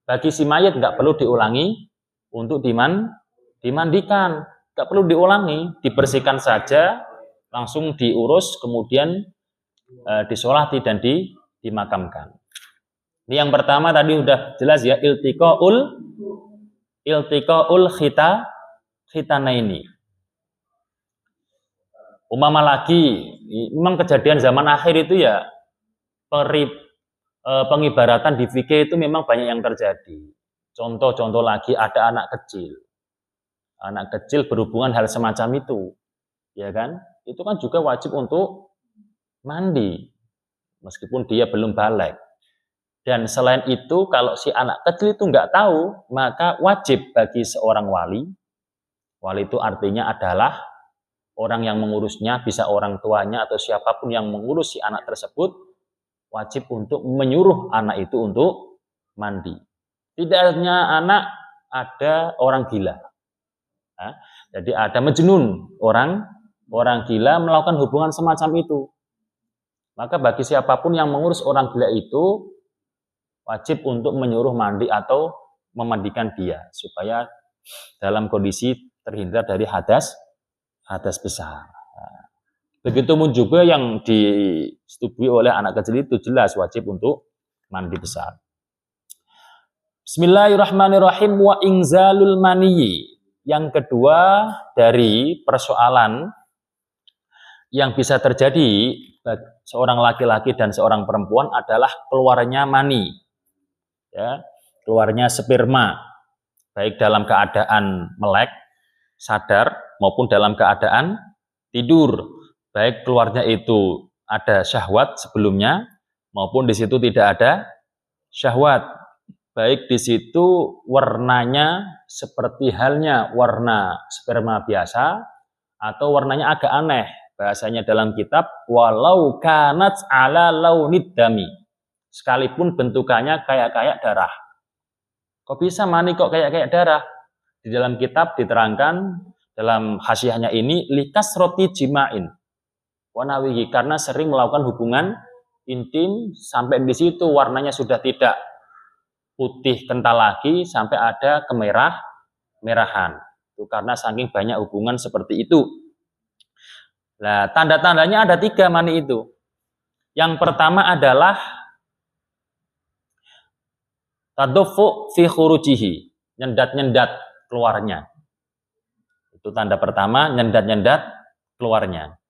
Bagi si mayit nggak perlu diulangi untuk dimandikan, nggak perlu diulangi, dibersihkan saja, langsung diurus, kemudian disolati dan dimakamkan. Ini yang pertama tadi udah jelas ya, iltiqaul khitanaini. Umpama lagi, memang kejadian zaman akhir itu ya pengibaratan di fikih itu memang banyak yang terjadi. Contoh-contoh lagi ada anak kecil berhubungan hal semacam itu, ya kan? Itu kan juga wajib untuk mandi, meskipun dia belum balik. Dan selain itu, kalau si anak kecil itu nggak tahu, maka wajib bagi seorang wali itu artinya adalah orang yang mengurusnya, bisa orang tuanya atau siapapun yang mengurus si anak tersebut, wajib untuk menyuruh anak itu untuk mandi. Tidak hanya anak, ada orang gila. Nah, jadi ada majnun, orang gila melakukan hubungan semacam itu. Maka bagi siapapun yang mengurus orang gila itu, wajib untuk menyuruh mandi atau memandikan dia, supaya dalam kondisi terhindar dari hadas besar. Nah, begitupun juga yang disetujui oleh anak kecil itu jelas wajib untuk mandi besar. Bismillahirrahmanirrahim. Wa inzalul maniyyi. Yang kedua dari persoalan yang bisa terjadi seorang laki-laki dan seorang perempuan adalah keluarnya mani. Ya, keluarnya sperma, baik dalam keadaan melek, sadar, maupun dalam keadaan tidur. Baik keluarnya itu ada syahwat sebelumnya, maupun di situ tidak ada syahwat. Baik di situ warnanya seperti halnya warna sperma biasa, atau warnanya agak aneh. Bahasanya dalam kitab, walau kanat ala launid dami. Sekalipun bentukannya kayak darah. Kok bisa mani kok kayak darah? Di dalam kitab diterangkan dalam hasyiahnya ini likas roti jima'in wanawihi, karena sering melakukan hubungan intim sampai di situ warnanya sudah tidak putih kental lagi, sampai ada kemerahan. Itu karena saking banyak hubungan seperti itu. Nah, tanda-tandanya ada 3 mani itu. Yang pertama adalah tadaffu fi khurujihi, nyendat keluarnya. Itu tanda pertama, nyendat keluarnya.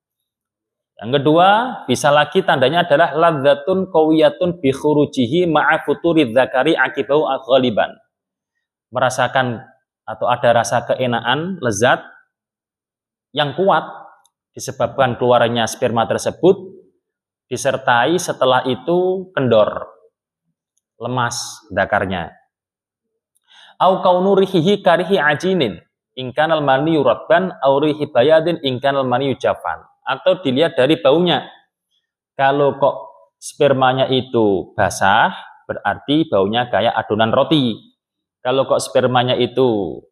Yang kedua, bisa lagi tandanya adalah ladzatun qawiyatun bi khurujihi ma'a futuri dzakari akibahu ghaliban. Merasakan atau ada rasa keenaan, lezat yang kuat disebabkan keluarnya sperma tersebut, disertai setelah itu kendor, lemas dzakarnya. Au kaunu rihihi karihi ajinin ingkanal maniyu ratban au rihi bayadin ingkanal maniyu jafan. Atau dilihat dari baunya. Kalau kok spermanya itu basah, berarti baunya kayak adonan roti. Kalau kok spermanya itu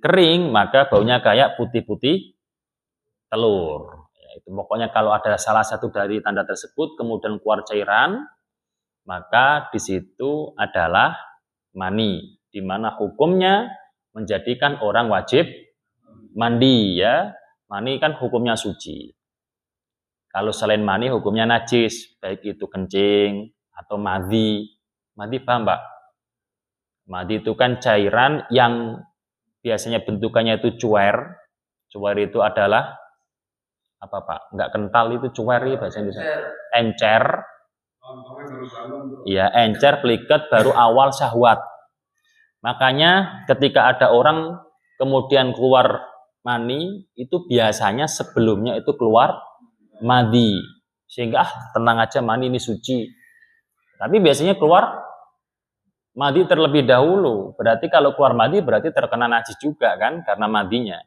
kering, maka baunya kayak putih-putih telur. Ya, itu pokoknya kalau ada salah satu dari tanda tersebut kemudian keluar cairan, maka di situ adalah mani, di mana hukumnya menjadikan orang wajib mandi, ya. Mani kan hukumnya suci. Kalau selain mani hukumnya najis, baik itu kencing atau madhi. Madhi paham, Pak? Madhi itu kan cairan yang biasanya bentukannya itu cuer. Cuer itu adalah apa, Pak? Enggak kental, itu cuer ya bahasa Indonesia. Encer. Iya, encer, peliket, baru awal syahwat. Makanya ketika ada orang kemudian keluar mani, itu biasanya sebelumnya itu keluar madhi. Sehingga tenang aja, mani ini suci. Tapi biasanya keluar mandi terlebih dahulu. Berarti kalau keluar mandi berarti terkena najis juga kan, karena mandinya.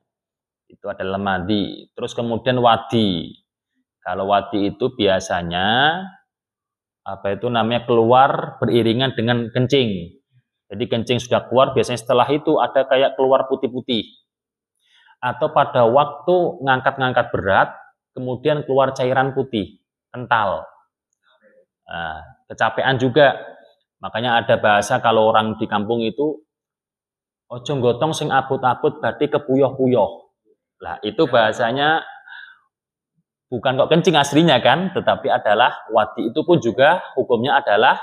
Itu adalah mandi. Terus kemudian wadi. Kalau wadi itu biasanya namanya keluar beriringan dengan kencing. Jadi kencing sudah keluar, biasanya setelah itu ada kayak keluar putih-putih. Atau pada waktu ngangkat-ngangkat berat, kemudian keluar cairan putih, kental. Nah, kecapean juga. Makanya ada bahasa kalau orang di kampung itu, ojo gotong sing abut-abut berarti kepuyoh-puyoh. Lah itu bahasanya bukan kok kencing aslinya kan, tetapi adalah wadi itu pun juga hukumnya adalah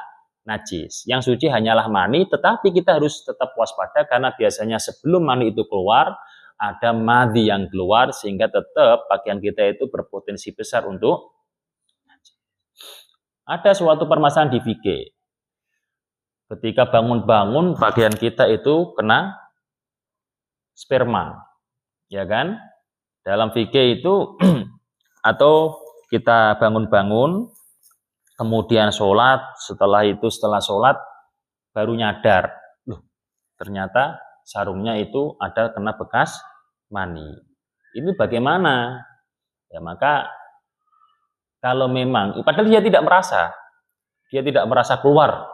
najis. Yang suci hanyalah mani, tetapi kita harus tetap waspada karena biasanya sebelum mani itu keluar, ada madhi yang keluar sehingga tetap pakaian kita itu berpotensi besar untuk ada suatu permasalahan di fikih. Ketika bangun-bangun pakaian kita itu kena sperma. Ya kan? Dalam fikih itu atau kita bangun-bangun kemudian sholat, setelah sholat baru nyadar, loh ternyata sarungnya itu ada kena bekas mani. Ini bagaimana? Ya maka kalau memang, padahal dia tidak merasa keluar.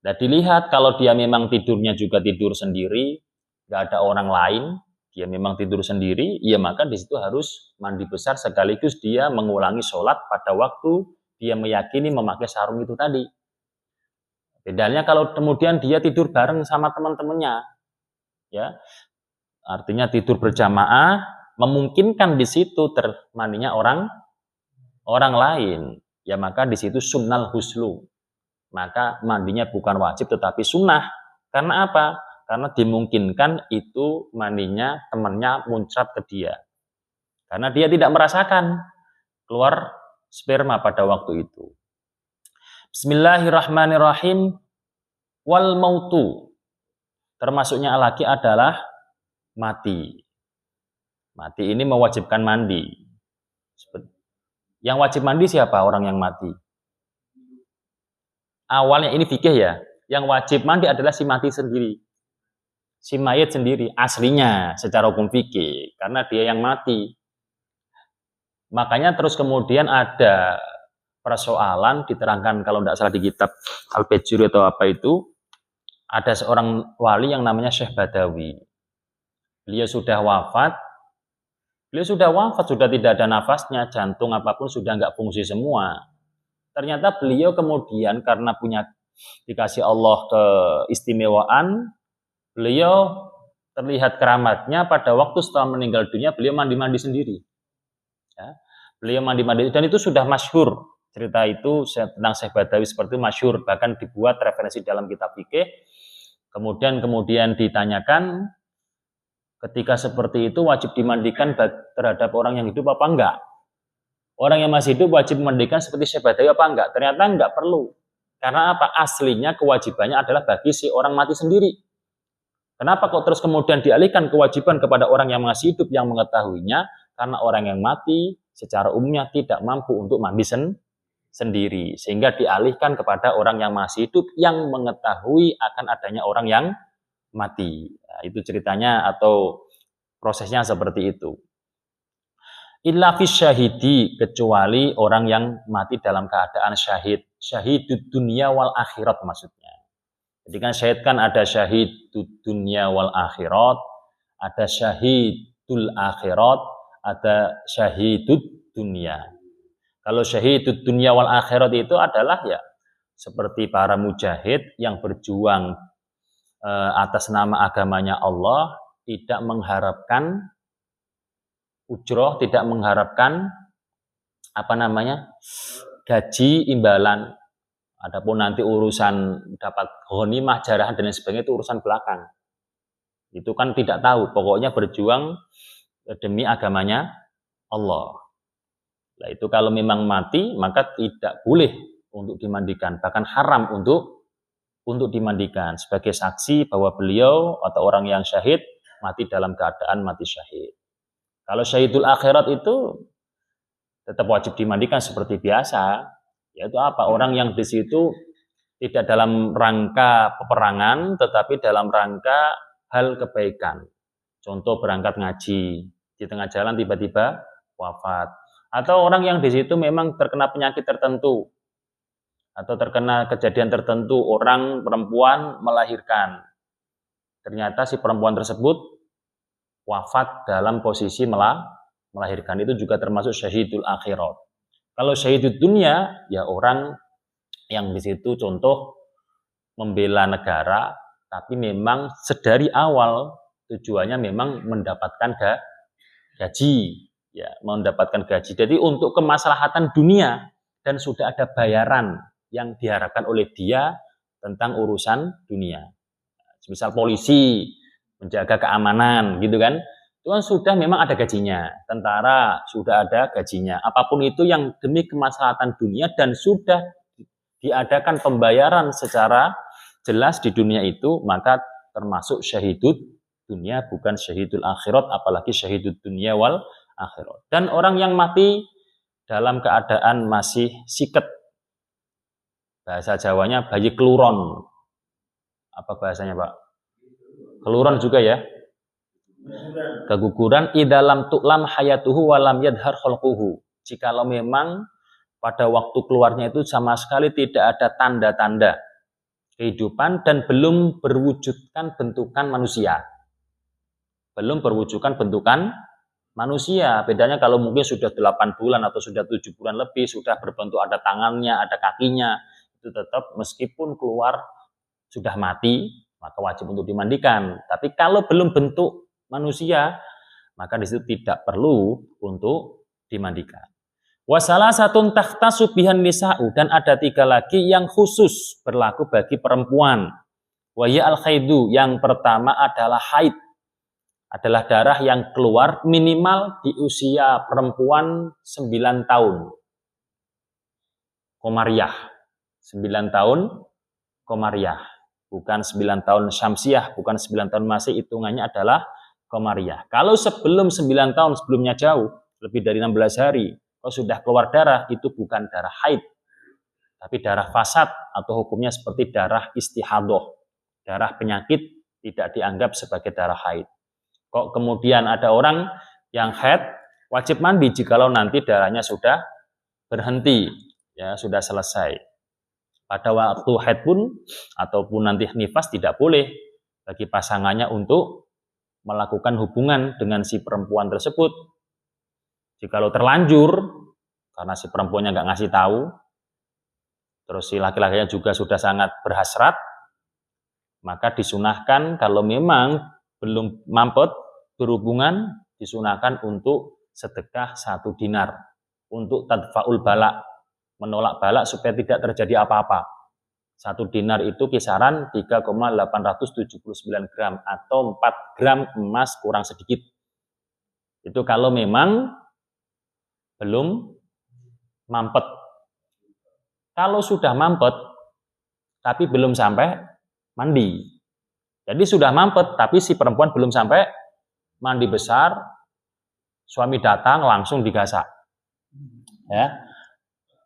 Dan dilihat kalau dia memang tidurnya juga tidur sendiri, nggak ada orang lain, dia memang tidur sendiri, ya maka di situ harus mandi besar sekaligus dia mengulangi sholat pada waktu dia meyakini memakai sarung itu tadi. Bedanya kalau kemudian dia tidur bareng sama teman-temannya, ya, artinya tidur berjamaah, memungkinkan di situ termandinya orang lain, ya maka di situ sunnal huslu. Maka mandinya bukan wajib tetapi sunnah. Karena apa? Karena dimungkinkan itu mandinya temannya muncrat ke dia. Karena dia tidak merasakan keluar sperma pada waktu itu. Bismillahirrahmanirrahim. Wal mautu. Termasuknya lagi adalah mati. Mati ini mewajibkan mandi. Yang wajib mandi siapa? Orang yang mati. Awalnya ini fikih ya. Yang wajib mandi adalah si mati sendiri. Si mayit sendiri. Aslinya secara hukum fikih. Karena dia yang mati. Makanya terus kemudian ada persoalan diterangkan kalau tidak salah di kitab Al-Bajuri atau apa itu. Ada seorang wali yang namanya Syekh Badawi. Beliau sudah wafat, sudah tidak ada nafasnya, jantung apapun sudah nggak fungsi semua. Ternyata beliau kemudian karena dikasih Allah keistimewaan, beliau terlihat keramatnya pada waktu setelah meninggal dunia, beliau mandi-mandi sendiri. Ya, beliau mandi-mandi dan itu sudah masyhur. Cerita itu tentang Syekh Badawi seperti itu masyhur, bahkan dibuat referensi dalam kitab fikih. Kemudian ditanyakan, ketika seperti itu wajib dimandikan terhadap orang yang hidup apa enggak? Orang yang masih hidup wajib memandikan seperti Syekh Badawi apa enggak? Ternyata enggak perlu. Karena apa? Aslinya kewajibannya adalah bagi si orang mati sendiri. Kenapa kok terus kemudian dialihkan kewajiban kepada orang yang masih hidup yang mengetahuinya? Karena orang yang mati secara umumnya tidak mampu untuk mandi sendiri. Sehingga dialihkan kepada orang yang masih hidup yang mengetahui akan adanya orang yang mati. Nah, itu ceritanya atau prosesnya seperti itu. Illa fis syahidi, kecuali orang yang mati dalam keadaan syahid. Syahidud dunia wal akhirat maksudnya. Jadi kan syahid kan ada syahidud dunia wal akhirat, ada syahidul akhirat, ada syahidud dunia. Kalau syahidud dunia wal akhirat itu adalah ya seperti para mujahid yang berjuang atas nama agamanya Allah, tidak mengharapkan ujroh, tidak mengharapkan gaji imbalan. Adapun nanti urusan dapat ghanimah, jarahan dan lain sebagainya itu urusan belakang. Itu kan tidak tahu, pokoknya berjuang demi agamanya Allah. Nah, itu kalau memang mati maka tidak boleh untuk dimandikan, bahkan haram untuk dimandikan sebagai saksi bahwa beliau atau orang yang syahid mati dalam keadaan mati syahid. Kalau syahidul akhirat itu tetap wajib dimandikan seperti biasa. Yaitu apa? Orang yang di situ tidak dalam rangka peperangan, tetapi dalam rangka hal kebaikan. Contoh berangkat ngaji, di tengah jalan tiba-tiba wafat. Atau orang yang di situ memang terkena penyakit tertentu, atau terkena kejadian tertentu, orang perempuan melahirkan. Ternyata si perempuan tersebut wafat dalam posisi melahirkan. Itu juga termasuk syahidul akhirat. Kalau syahidul dunia, ya orang yang di situ contoh membela negara, tapi memang sedari awal tujuannya memang mendapatkan gaji, ya, mendapatkan gaji. Jadi untuk kemaslahatan dunia dan sudah ada bayaran yang diharapkan oleh dia tentang urusan dunia. Misal polisi menjaga keamanan, gitu kan? Itu kan sudah memang ada gajinya. Tentara sudah ada gajinya. Apapun itu yang demi kemaslahatan dunia dan sudah diadakan pembayaran secara jelas di dunia itu, maka termasuk syahidud dunia, bukan syahidul akhirat, apalagi syahidud dunia wal akhirat. Dan orang yang mati dalam keadaan masih siket, bahasa Jawanya bayi keluron. Apa bahasanya, Pak? Keluron juga ya? Keguguran. Idalam tu'lam hayatuhu walam yadhar khalquhu. Jikalau memang pada waktu keluarnya itu sama sekali tidak ada tanda-tanda kehidupan dan belum berwujudkan bentukan manusia. Belum berwujudkan bentukan manusia. Bedanya kalau mungkin sudah 8 bulan atau sudah 7 bulan lebih, sudah berbentuk ada tangannya, ada kakinya, itu tetap meskipun keluar sudah mati, maka wajib untuk dimandikan. Tapi kalau belum bentuk manusia, maka di situ tidak perlu untuk dimandikan. Wasalah satun takhta subihan nisa'u, dan ada 3 lagi yang khusus berlaku bagi perempuan. Waya al-khaidu, yang pertama adalah haid, adalah darah yang keluar minimal di usia perempuan 9 tahun. Komariah, 9 tahun komariah, bukan 9 tahun syamsiah, bukan 9 tahun masih, hitungannya adalah komariah. Kalau sebelum 9 tahun, sebelumnya jauh, lebih dari 16 hari, kalau sudah keluar darah, itu bukan darah haid, tapi darah fasad, atau hukumnya seperti darah istihadoh, darah penyakit, tidak dianggap sebagai darah haid. Kok kemudian ada orang yang haid, wajib mandi jikalau nanti darahnya sudah berhenti, ya sudah selesai. Pada waktu haid pun, ataupun nanti nifas, tidak boleh bagi pasangannya untuk melakukan hubungan dengan si perempuan tersebut. Jikalau terlanjur, karena si perempuannya nggak ngasih tahu, terus si laki-lakinya juga sudah sangat berhasrat, maka disunahkan kalau memang belum mampet berhubungan, disunahkan untuk sedekah 1 dinar, untuk tadfa'ul balak, menolak balak supaya tidak terjadi apa-apa. 1 dinar itu kisaran 3,879 gram atau 4 gram emas kurang sedikit. Itu kalau memang belum mampet. Kalau sudah mampet tapi belum sampai mandi, jadi sudah mampet tapi si perempuan belum sampai mandi besar, suami datang langsung digasak, ya,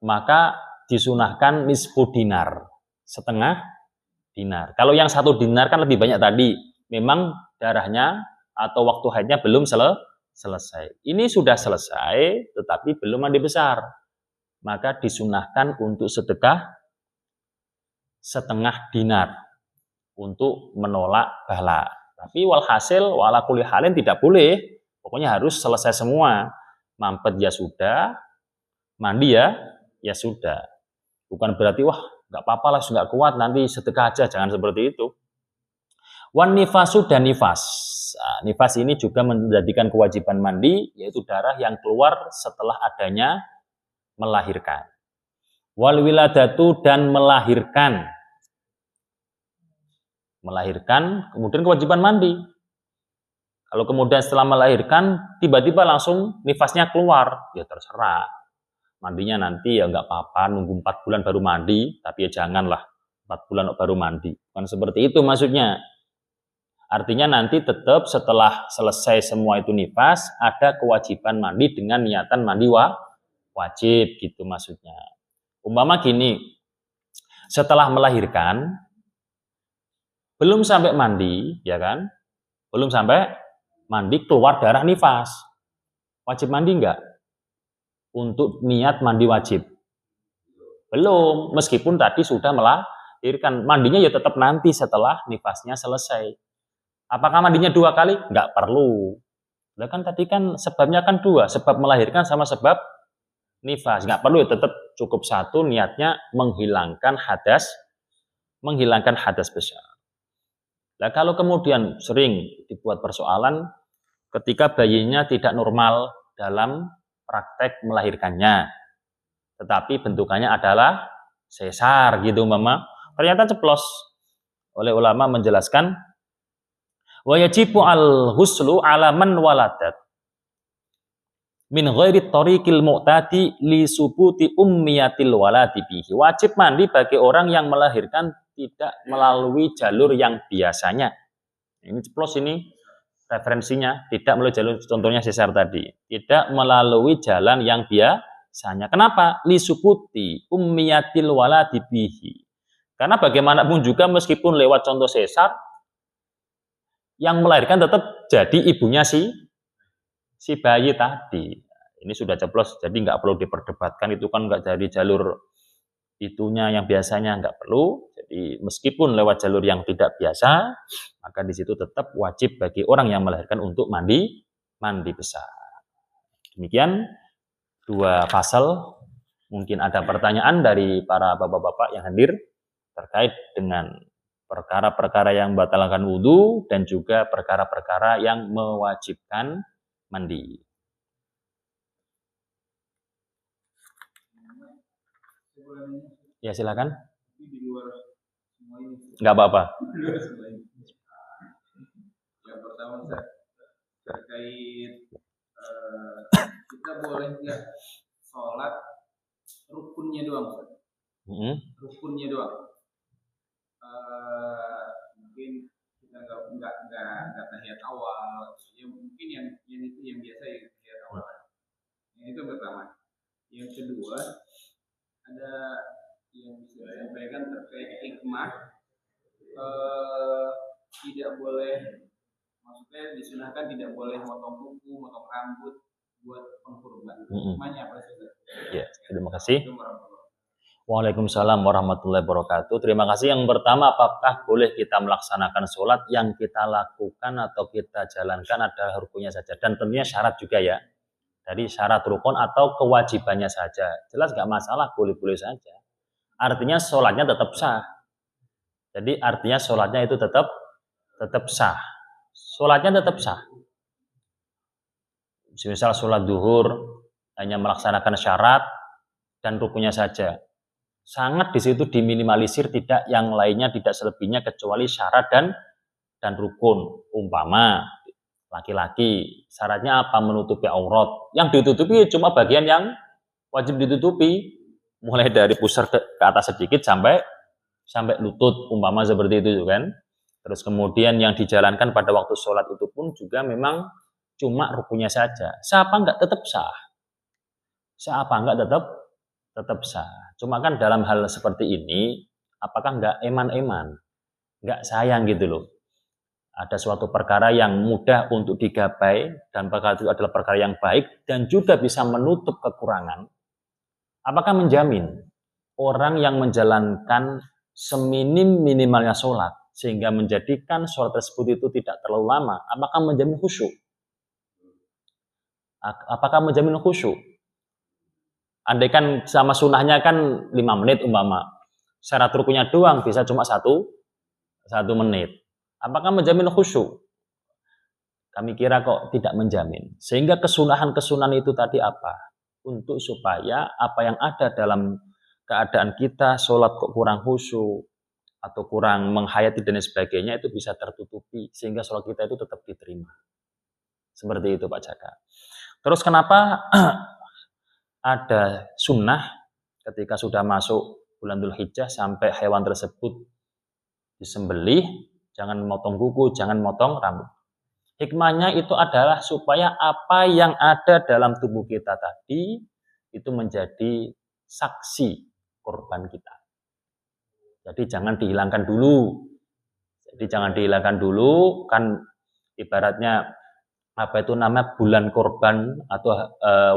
maka disunahkan nisfu dinar, setengah dinar. Kalau yang 1 dinar kan lebih banyak tadi, memang darahnya atau waktu haidnya belum selesai. Ini sudah selesai tetapi belum mandi besar, maka disunahkan untuk sedekah setengah dinar untuk menolak bala. Tapi walhasil wala kulli halin tidak boleh, pokoknya harus selesai semua. Mampet ya sudah, mandi ya sudah. Bukan berarti wah nggak apa-apa lah, nggak kuat nanti sedekah aja, jangan seperti itu. Wan nifasu, dan nifas. Nah, nifas ini juga menjadikan kewajiban mandi, yaitu darah yang keluar setelah adanya melahirkan. Wal wiladatu, dan melahirkan, kemudian kewajiban mandi. Kalau kemudian setelah melahirkan tiba-tiba langsung nifasnya keluar, ya terserah. Mandinya nanti ya nggak apa-apa, nunggu 4 bulan baru mandi, tapi ya janganlah 4 bulan baru mandi. Bukan seperti itu maksudnya. Artinya nanti tetap setelah selesai semua itu nifas, ada kewajiban mandi dengan niatan mandi wajib gitu maksudnya. Umpama gini, setelah melahirkan belum sampai mandi, ya kan? Belum sampai mandi keluar darah nifas. Wajib mandi enggak? Untuk niat mandi wajib. Belum, meskipun tadi sudah melahirkan. Mandinya ya tetap nanti setelah nifasnya selesai. Apakah mandinya 2 kali? Enggak perlu. Nah kan tadi kan sebabnya kan 2, sebab melahirkan sama sebab nifas. Enggak perlu, ya tetap cukup 1, niatnya menghilangkan hadas besar. Nah kalau kemudian sering dibuat persoalan ketika bayinya tidak normal dalam praktek melahirkannya, tetapi bentukannya adalah sesar gitu mama, ternyata ceplos. Oleh ulama menjelaskan, wa yajibu al-huslu ala man waladat min ghairi tariqil mu'tadi li subuti ummiyatil waladi bihi. Wajib mandi bagi orang yang melahirkan tidak melalui jalur yang biasanya. Ini ceplos ini referensinya, tidak melalui jalur, contohnya sesar tadi. Tidak melalui jalan yang biasanya. Kenapa? Li subuti ummiyatil waladi bihi. Karena bagaimanapun juga meskipun lewat contoh sesar, yang melahirkan tetap jadi ibunya si bayi tadi. Ini sudah ceplos, jadi nggak perlu diperdebatkan, itu kan nggak jadi jalur itunya yang biasanya, nggak perlu. Jadi meskipun lewat jalur yang tidak biasa, maka di situ tetap wajib bagi orang yang melahirkan untuk mandi besar. Demikian 2 pasal. Mungkin ada pertanyaan dari para bapak-bapak yang hadir terkait dengan perkara-perkara yang membatalkan wudhu dan juga perkara-perkara yang mewajibkan mandi. Ya silakan. Nggak apa-apa. Yang pertama terkait kita boleh nggak sholat rukunnya doang, rukunnya doang. Mungkin kita nggak tahiyat awal, ya mungkin yang itu yang biasa ya tahiyat awal. Yang itu pertama. Yang kedua, ada yang bisa disampaikan terkait hikmah, tidak boleh, maksudnya disunahkan tidak boleh motong kuku, motong rambut buat pengkurban. Hikmahnya apa sih? Ya, terima kasih. Waalaikumsalam warahmatullahi wabarakatuh. Terima kasih. Yang pertama, apakah boleh kita melaksanakan sholat yang kita lakukan atau kita jalankan adalah rukunnya saja, dan tentunya syarat juga ya. Jadi syarat rukun atau kewajibannya saja. Jelas nggak masalah, boleh-boleh saja. Artinya sholatnya tetap sah. Jadi artinya sholatnya itu tetap sah. Sholatnya tetap sah. Misal sholat duhur hanya melaksanakan syarat dan rukunnya saja. Sangat di situ diminimalisir, tidak yang lainnya, tidak selebihnya kecuali syarat dan rukun. Umpama laki-laki, syaratnya apa? Menutupi aurat. Yang ditutupi cuma bagian yang wajib ditutupi, mulai dari pusar ke atas sedikit sampai lutut, umpama seperti itu kan. Terus kemudian yang dijalankan pada waktu sholat itu pun juga memang cuma rukunnya saja. Sah apa enggak? Tetap sah. Sah apa enggak? Tetap sah. Cuma kan dalam hal seperti ini, apakah enggak eman-eman? Enggak sayang gitu loh. Ada suatu perkara yang mudah untuk digapai dan perkara itu adalah perkara yang baik dan juga bisa menutup kekurangan. Apakah menjamin orang yang menjalankan seminim-minimalnya sholat sehingga menjadikan sholat tersebut itu tidak terlalu lama, apakah menjamin khusyuk? Apakah menjamin khusyuk? Andaikan sama sunnahnya kan 5 menit umpama, syarat rukunnya doang bisa cuma 1 menit. Apakah menjamin khusyuk? Kami kira kok tidak menjamin. Sehingga kesunahan-kesunahan itu tadi apa? Untuk supaya apa yang ada dalam keadaan kita, sholat kok kurang khusyuk, atau kurang menghayati dan sebagainya, itu bisa tertutupi. Sehingga sholat kita itu tetap diterima. Seperti itu Pak Jaka. Terus kenapa ada sunnah ketika sudah masuk bulan Dzulhijjah sampai hewan tersebut disembelih, jangan motong kuku, jangan motong rambut. Hikmahnya itu adalah supaya apa yang ada dalam tubuh kita tadi itu menjadi saksi korban kita. Jadi jangan dihilangkan dulu. Kan ibaratnya apa itu namanya bulan korban atau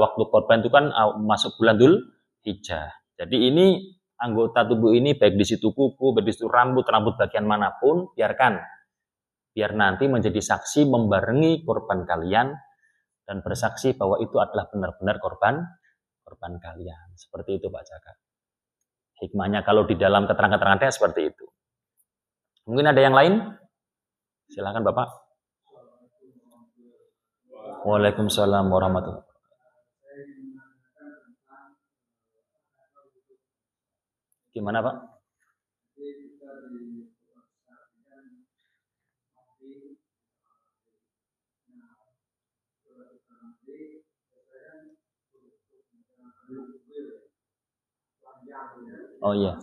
waktu korban itu kan masuk bulan Dzulhijjah. Jadi ini anggota tubuh ini baik di situ kuku, baik di situ rambut bagian manapun, biar nanti menjadi saksi membarengi korban kalian dan bersaksi bahwa itu adalah benar-benar korban kalian. Seperti itu Pak Jaka. Hikmahnya kalau di dalam keterangan-keterangannya seperti itu. Mungkin ada yang lain? Silakan Bapak. Waalaikumsalam warahmatullahi wabarakatuh. Gimana Pak? Oh iya.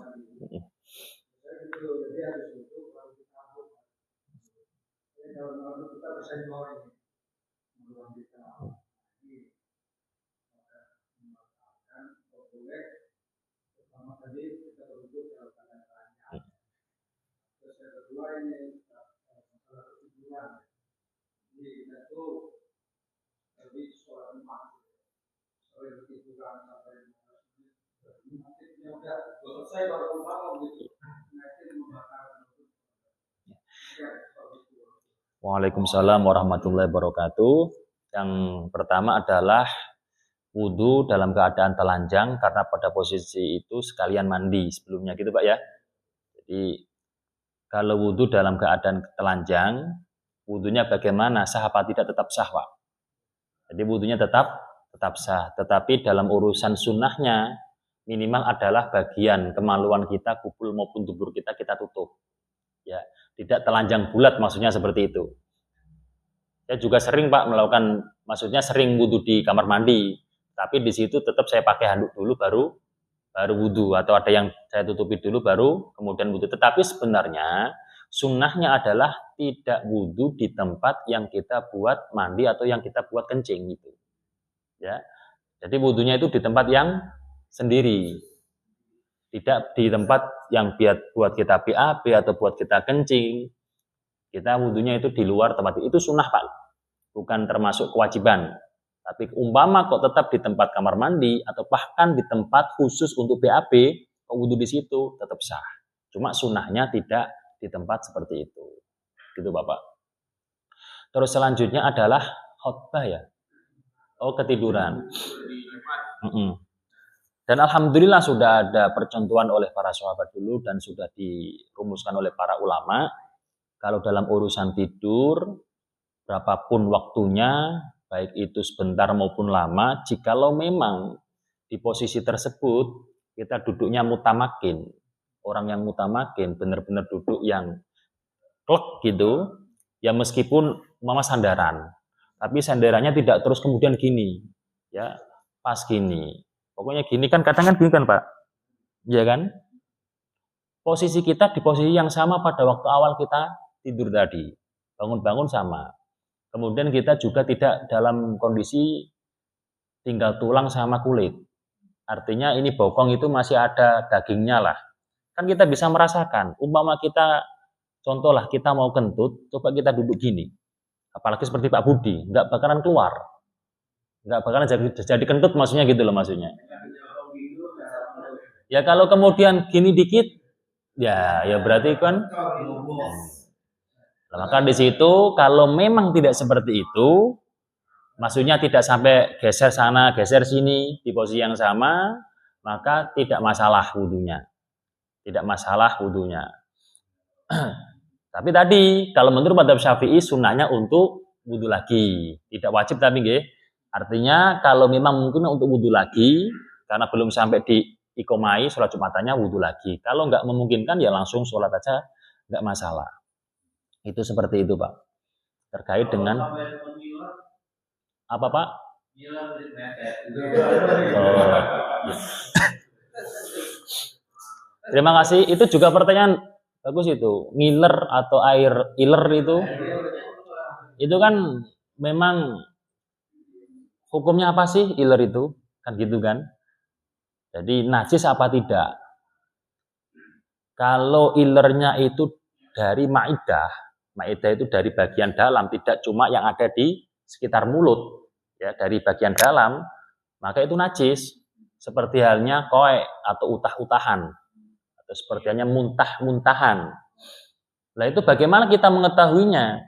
Waalaikumsalam warahmatullahi wabarakatuh. Yang pertama adalah wudhu dalam keadaan telanjang karena pada posisi itu sekalian mandi sebelumnya gitu Pak ya. Jadi kalau wudhu dalam keadaan telanjang, wudhunya bagaimana? Sah apa tidak? Tetap sah Pak. Jadi wudhunya tetap sah. Tetapi dalam urusan sunnahnya minimal adalah bagian kemaluan kita, kupul maupun dubur kita tutup. Ya, tidak telanjang bulat maksudnya seperti itu. Saya juga sering Pak melakukan, maksudnya sering wudhu di kamar mandi, tapi di situ tetap saya pakai handuk dulu baru wudhu, atau ada yang saya tutupi dulu baru kemudian wudhu. Tetapi sebenarnya sunnahnya adalah tidak wudhu di tempat yang kita buat mandi atau yang kita buat kencing gitu. Ya, jadi wudhunya itu di tempat yang sendiri, tidak di tempat yang buat kita BAB atau buat kita kencing. Kita wudhunya itu di luar tempat itu sunnah Pak, bukan termasuk kewajiban. Tapi umpama kok tetap di tempat kamar mandi atau bahkan di tempat khusus untuk BAB, kok wudhu di situ tetap sah. Cuma sunnahnya tidak di tempat seperti itu. Gitu Bapak. Terus selanjutnya adalah khutbah ya. Oh, ketiduran. Dan alhamdulillah sudah ada percontohan oleh para sahabat dulu dan sudah dirumuskan oleh para ulama. Kalau dalam urusan tidur, berapapun waktunya, baik itu sebentar maupun lama, jikalau memang di posisi tersebut kita duduknya mutamakin, orang yang mutamakin, benar-benar duduk yang klek gitu, ya meskipun mama sandaran, tapi sandarannya tidak terus kemudian gini, ya pas gini. Pokoknya gini kan, kadang kan gini kan Pak, ya kan? Posisi kita di posisi yang sama pada waktu awal kita tidur tadi, bangun-bangun sama. Kemudian kita juga tidak dalam kondisi tinggal tulang sama kulit. Artinya ini bokong itu masih ada dagingnya lah. Kan kita bisa merasakan, umpama kita, contohlah kita mau kentut, coba kita duduk gini. Apalagi seperti Pak Budi, nggak bakalan keluar. Nggak bakalan jadi kentut maksudnya gitu loh maksudnya. Ya kalau kemudian gini dikit, ya berarti kan. Nah, maka di situ kalau memang tidak seperti itu, maksudnya tidak sampai geser sana, geser sini di posisi yang sama, maka tidak masalah wudhunya. Tidak masalah wudhunya. Tapi tadi kalau menurut mazhab Syafi'i sunnahnya untuk wudhu lagi, tidak wajib tapi nggih. Artinya kalau memang mungkin untuk wudhu lagi karena belum sampai di iqomai sholat Jumatannya wudhu lagi. Kalau nggak memungkinkan ya langsung sholat aja, nggak masalah. Itu seperti itu Pak. Terkait dengan apa Pak? Oh. Terima kasih. Itu juga pertanyaan bagus itu. Ngiler atau air iler itu kan memang hukumnya apa sih iler itu? Kan gitu kan? Jadi najis apa tidak? Kalau ilernya itu dari maidah itu dari bagian dalam, tidak cuma yang ada di sekitar mulut, ya, dari bagian dalam, maka itu najis. Seperti halnya koek atau utah-utahan, atau seperti halnya muntah-muntahan. Nah itu bagaimana kita mengetahuinya?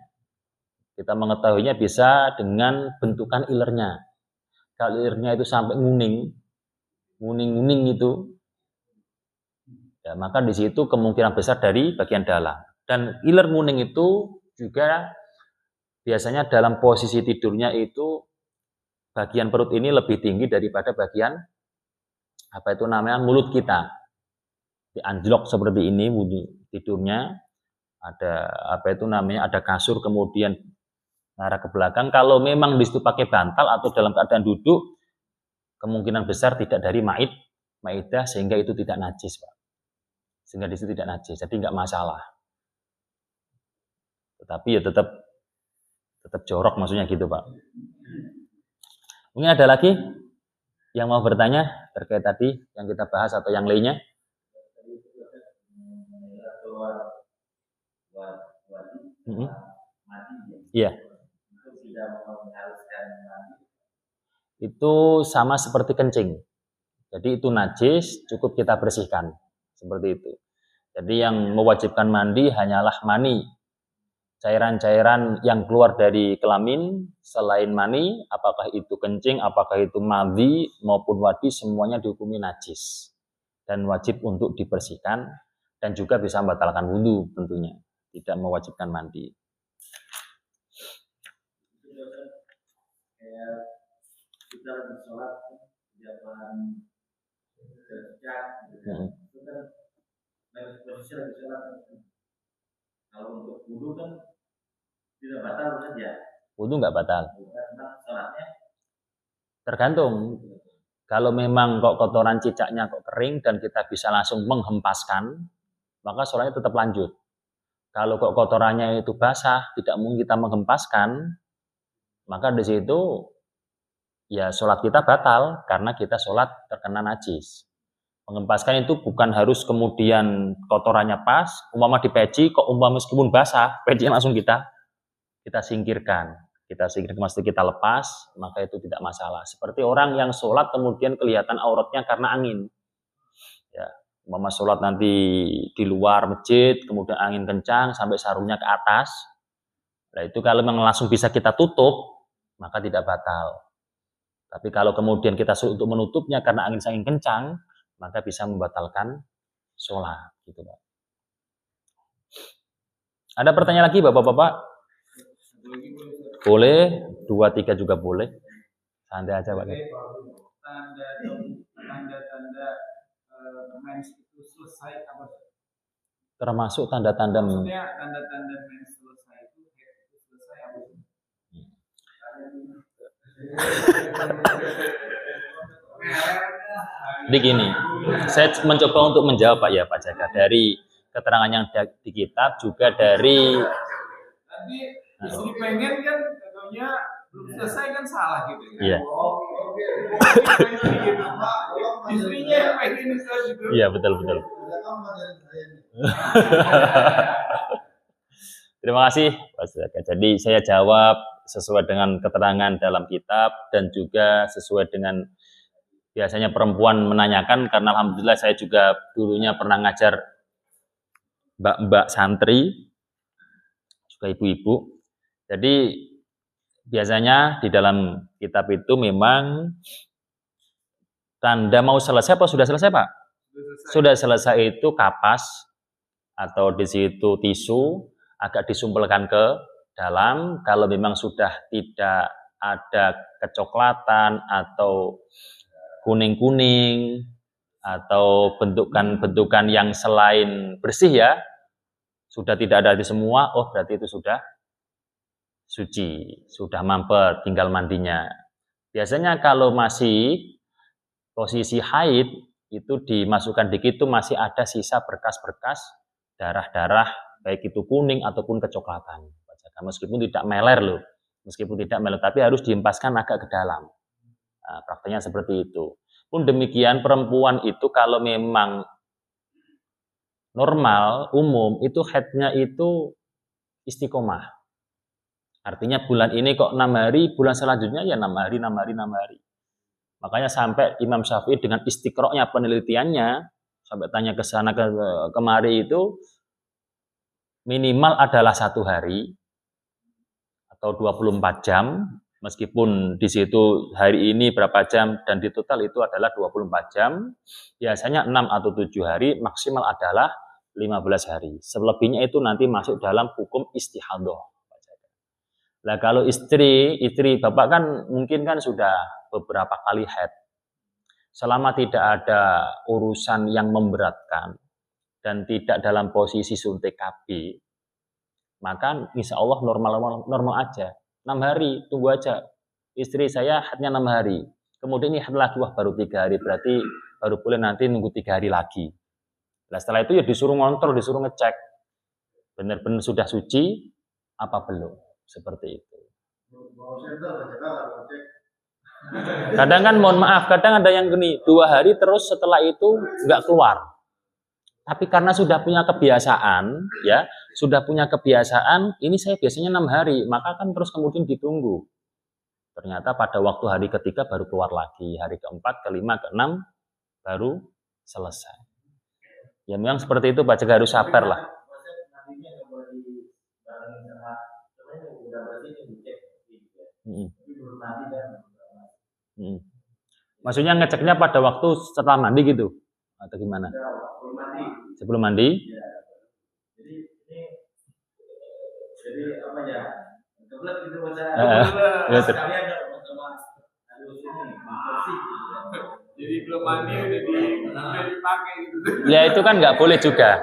Kita mengetahuinya bisa dengan bentukan ilernya. Kalau ilernya itu sampai nguning itu, ya, maka di situ kemungkinan besar dari bagian dalam. Dan iler nguning itu juga biasanya dalam posisi tidurnya itu bagian perut ini lebih tinggi daripada bagian mulut kita. Dianjlok seperti ini tidurnya, ada ada kasur kemudian mengarah ke belakang. Kalau memang di situ pakai bantal atau dalam keadaan duduk, kemungkinan besar tidak dari maidah sehingga itu tidak najis, Pak. Sehingga di situ tidak najis, jadi nggak masalah. Tetapi ya tetap jorok maksudnya gitu, Pak. Mungkin ada lagi yang mau bertanya terkait tadi yang kita bahas atau yang lainnya? Iya. Itu sama seperti kencing. Jadi itu najis, cukup kita bersihkan. Seperti itu. Jadi yang mewajibkan mandi hanyalah mani. Cairan-cairan yang keluar dari kelamin selain mani, apakah itu kencing, apakah itu madhi maupun wadi, semuanya dihukumi najis. Dan wajib untuk dibersihkan dan juga bisa membatalkan wudhu tentunya. Tidak mewajibkan mandi. Kita lagi sholat zaman kerja, itu kan posisi lagi sholat. Kalau untuk wudhu kan tidak batal saja. Wudhu nggak batal. Sholatnya tergantung. Kalau memang kok kotoran cicaknya kok kering dan kita bisa langsung menghempaskan, maka sholatnya tetap lanjut. Kalau kok kotorannya itu basah, tidak mungkin kita menghempaskan, maka di situ ya sholat kita batal karena kita sholat terkena najis. Menghempaskan itu bukan harus kemudian kotorannya pas, umpama di peci kok umpama meskipun basah, pecinya langsung kita singkirkan. Maksudnya kita lepas, maka itu tidak masalah. Seperti orang yang sholat kemudian kelihatan auratnya karena angin. Ya, umpama sholat nanti di luar masjid, kemudian angin kencang sampai sarungnya ke atas. Nah itu kalau memang langsung bisa kita tutup, maka tidak batal. Tapi kalau kemudian kita suruh untuk menutupnya karena angin saking kencang, maka bisa membatalkan sholat. Gitu, Pak. Ada pertanyaan lagi, Bapak-Bapak? Boleh, 2-3 juga boleh. Santai aja, Pak. Tanda-tanda mens itu selesai apa? Termasuk tanda-tanda maksudnya tanda-tanda mens selesai itu selesai apa? Jadi gini, saya mencoba untuk menjawab Pak ya Pak Jaka dari keterangan yang di kitab juga dari nanti istri pengen kan katanya belum selesai kan salah gitu kan? Iya. Istrinya yang pengen gitu. Iya betul. Terima kasih Pak Jaka. Jadi saya jawab sesuai dengan keterangan dalam kitab dan juga sesuai dengan biasanya perempuan menanyakan, karena alhamdulillah saya juga dulunya pernah ngajar mbak-mbak santri, juga ibu-ibu. Jadi biasanya di dalam kitab itu memang tanda mau selesai apa sudah selesai Pak? Sudah selesai itu kapas atau di situ tisu agak disumpelkan ke dalam. Kalau memang sudah tidak ada kecoklatan atau kuning-kuning atau bentukan yang selain bersih ya, sudah tidak ada di semua, oh berarti itu sudah suci, sudah mampet, tinggal mandinya. Biasanya kalau masih posisi haid, itu dimasukkan dikit itu masih ada sisa berkas-berkas darah-darah, baik itu kuning ataupun kecoklatan. Meskipun tidak meler tapi harus dihempaskan agak ke dalam. Nah, prakteknya seperti itu. Pun demikian perempuan itu kalau memang normal, umum, itu haidnya itu istiqomah. Artinya bulan ini kok 6 hari, bulan selanjutnya ya 6 hari, 6 hari, 6 hari. Makanya sampai Imam Syafi'i dengan istiqro'nya penelitiannya, sampai tanya ke sana kemari itu, minimal adalah 1 hari atau 24 jam, meskipun di situ hari ini berapa jam dan di total itu adalah 24 jam, biasanya 6 atau 7 hari, maksimal adalah 15 hari. Selebihnya itu nanti masuk dalam hukum istihadah. Nah kalau istri bapak kan mungkin kan sudah beberapa kali haid. Selama tidak ada urusan yang memberatkan dan tidak dalam posisi suntik KB, maka insya Allah normal aja. 6 hari, tunggu aja. Istri saya haidnya 6 hari. Kemudian ini haid lagi, wah baru 3 hari. Berarti baru boleh nanti nunggu 3 hari lagi. Nah setelah itu ya disuruh ngontrol, disuruh ngecek. Benar-benar sudah suci, apa belum. Seperti itu. Kadang kan mohon maaf, kadang ada yang gini, 2 hari terus setelah itu nggak keluar. Tapi karena sudah punya kebiasaan, ya, sudah punya kebiasaan, ini saya biasanya 6 hari, maka kan terus kemudian ditunggu. Ternyata pada waktu hari ketiga baru keluar lagi, hari keempat, kelima, keenam baru selesai. Ya memang seperti itu, Pak, harus sabar lah. Maksudnya ngeceknya pada waktu setelah mandi gitu, atau gimana? Sebelum mandi? Jadi apa ya? Kebelet gitu sekalian jadi belum mandi udah dipakai gitu. Ya itu kan nggak boleh juga.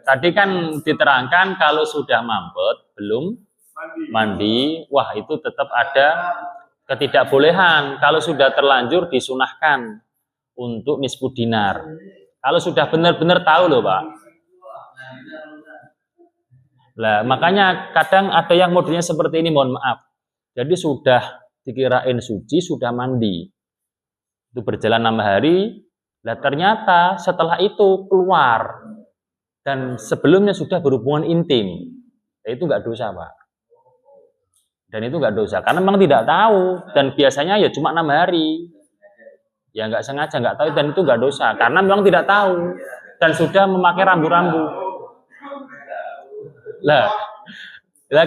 Tadi kan diterangkan kalau sudah mampet belum mandi, wah itu tetap ada ketidakbolehan. Kalau sudah terlanjur disunahkan untuk nisfu dinar. Kalau sudah benar-benar tahu loh Pak. Lah makanya kadang ada yang modelnya seperti ini, mohon maaf. Jadi sudah dikirain suci, sudah mandi. Itu berjalan 6 hari, lah ternyata setelah itu keluar. Dan sebelumnya sudah berhubungan intim. Ya, itu nggak dosa Pak. Dan itu nggak dosa, karena memang tidak tahu. Dan biasanya ya cuma 6 hari. Ya nggak sengaja, nggak tahu, dan itu nggak dosa. Karena memang tidak tahu. Dan sudah memakai rambu-rambu. Lah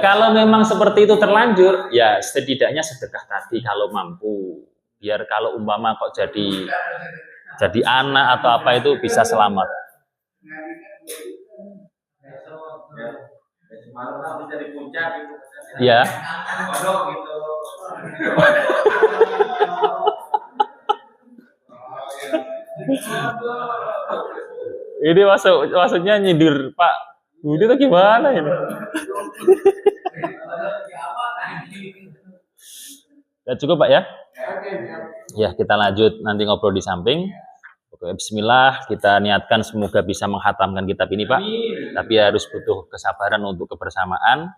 kalau memang seperti itu terlanjur, ya setidaknya sedekah tadi kalau mampu. Biar kalau umpama kok jadi anak atau apa itu bisa selamat. Ya. Ini maksudnya nyindir Pak Budi itu gimana ini? Ya cukup Pak ya? Ya kita lanjut nanti ngobrol di samping. Oke, bismillah, kita niatkan semoga bisa menghatamkan kitab ini Pak. Tapi harus butuh kesabaran untuk kebersamaan.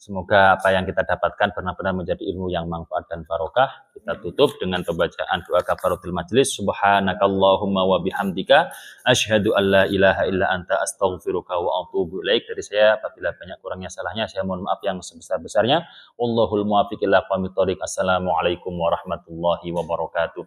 Semoga apa yang kita dapatkan benar-benar menjadi ilmu yang manfaat dan barokah. Kita tutup dengan pembacaan doa kafaratul majelis. Subhanakallahumma wa bihamdika asyhadu an la ilaha illa anta astaghfiruka wa atubu ilaik. Dari saya apabila banyak kurangnya salahnya saya mohon maaf yang sebesar-besarnya. Wallahul muwaffiq ila aqwamit thoriq. Assalamualaikum warahmatullahi wabarakatuh.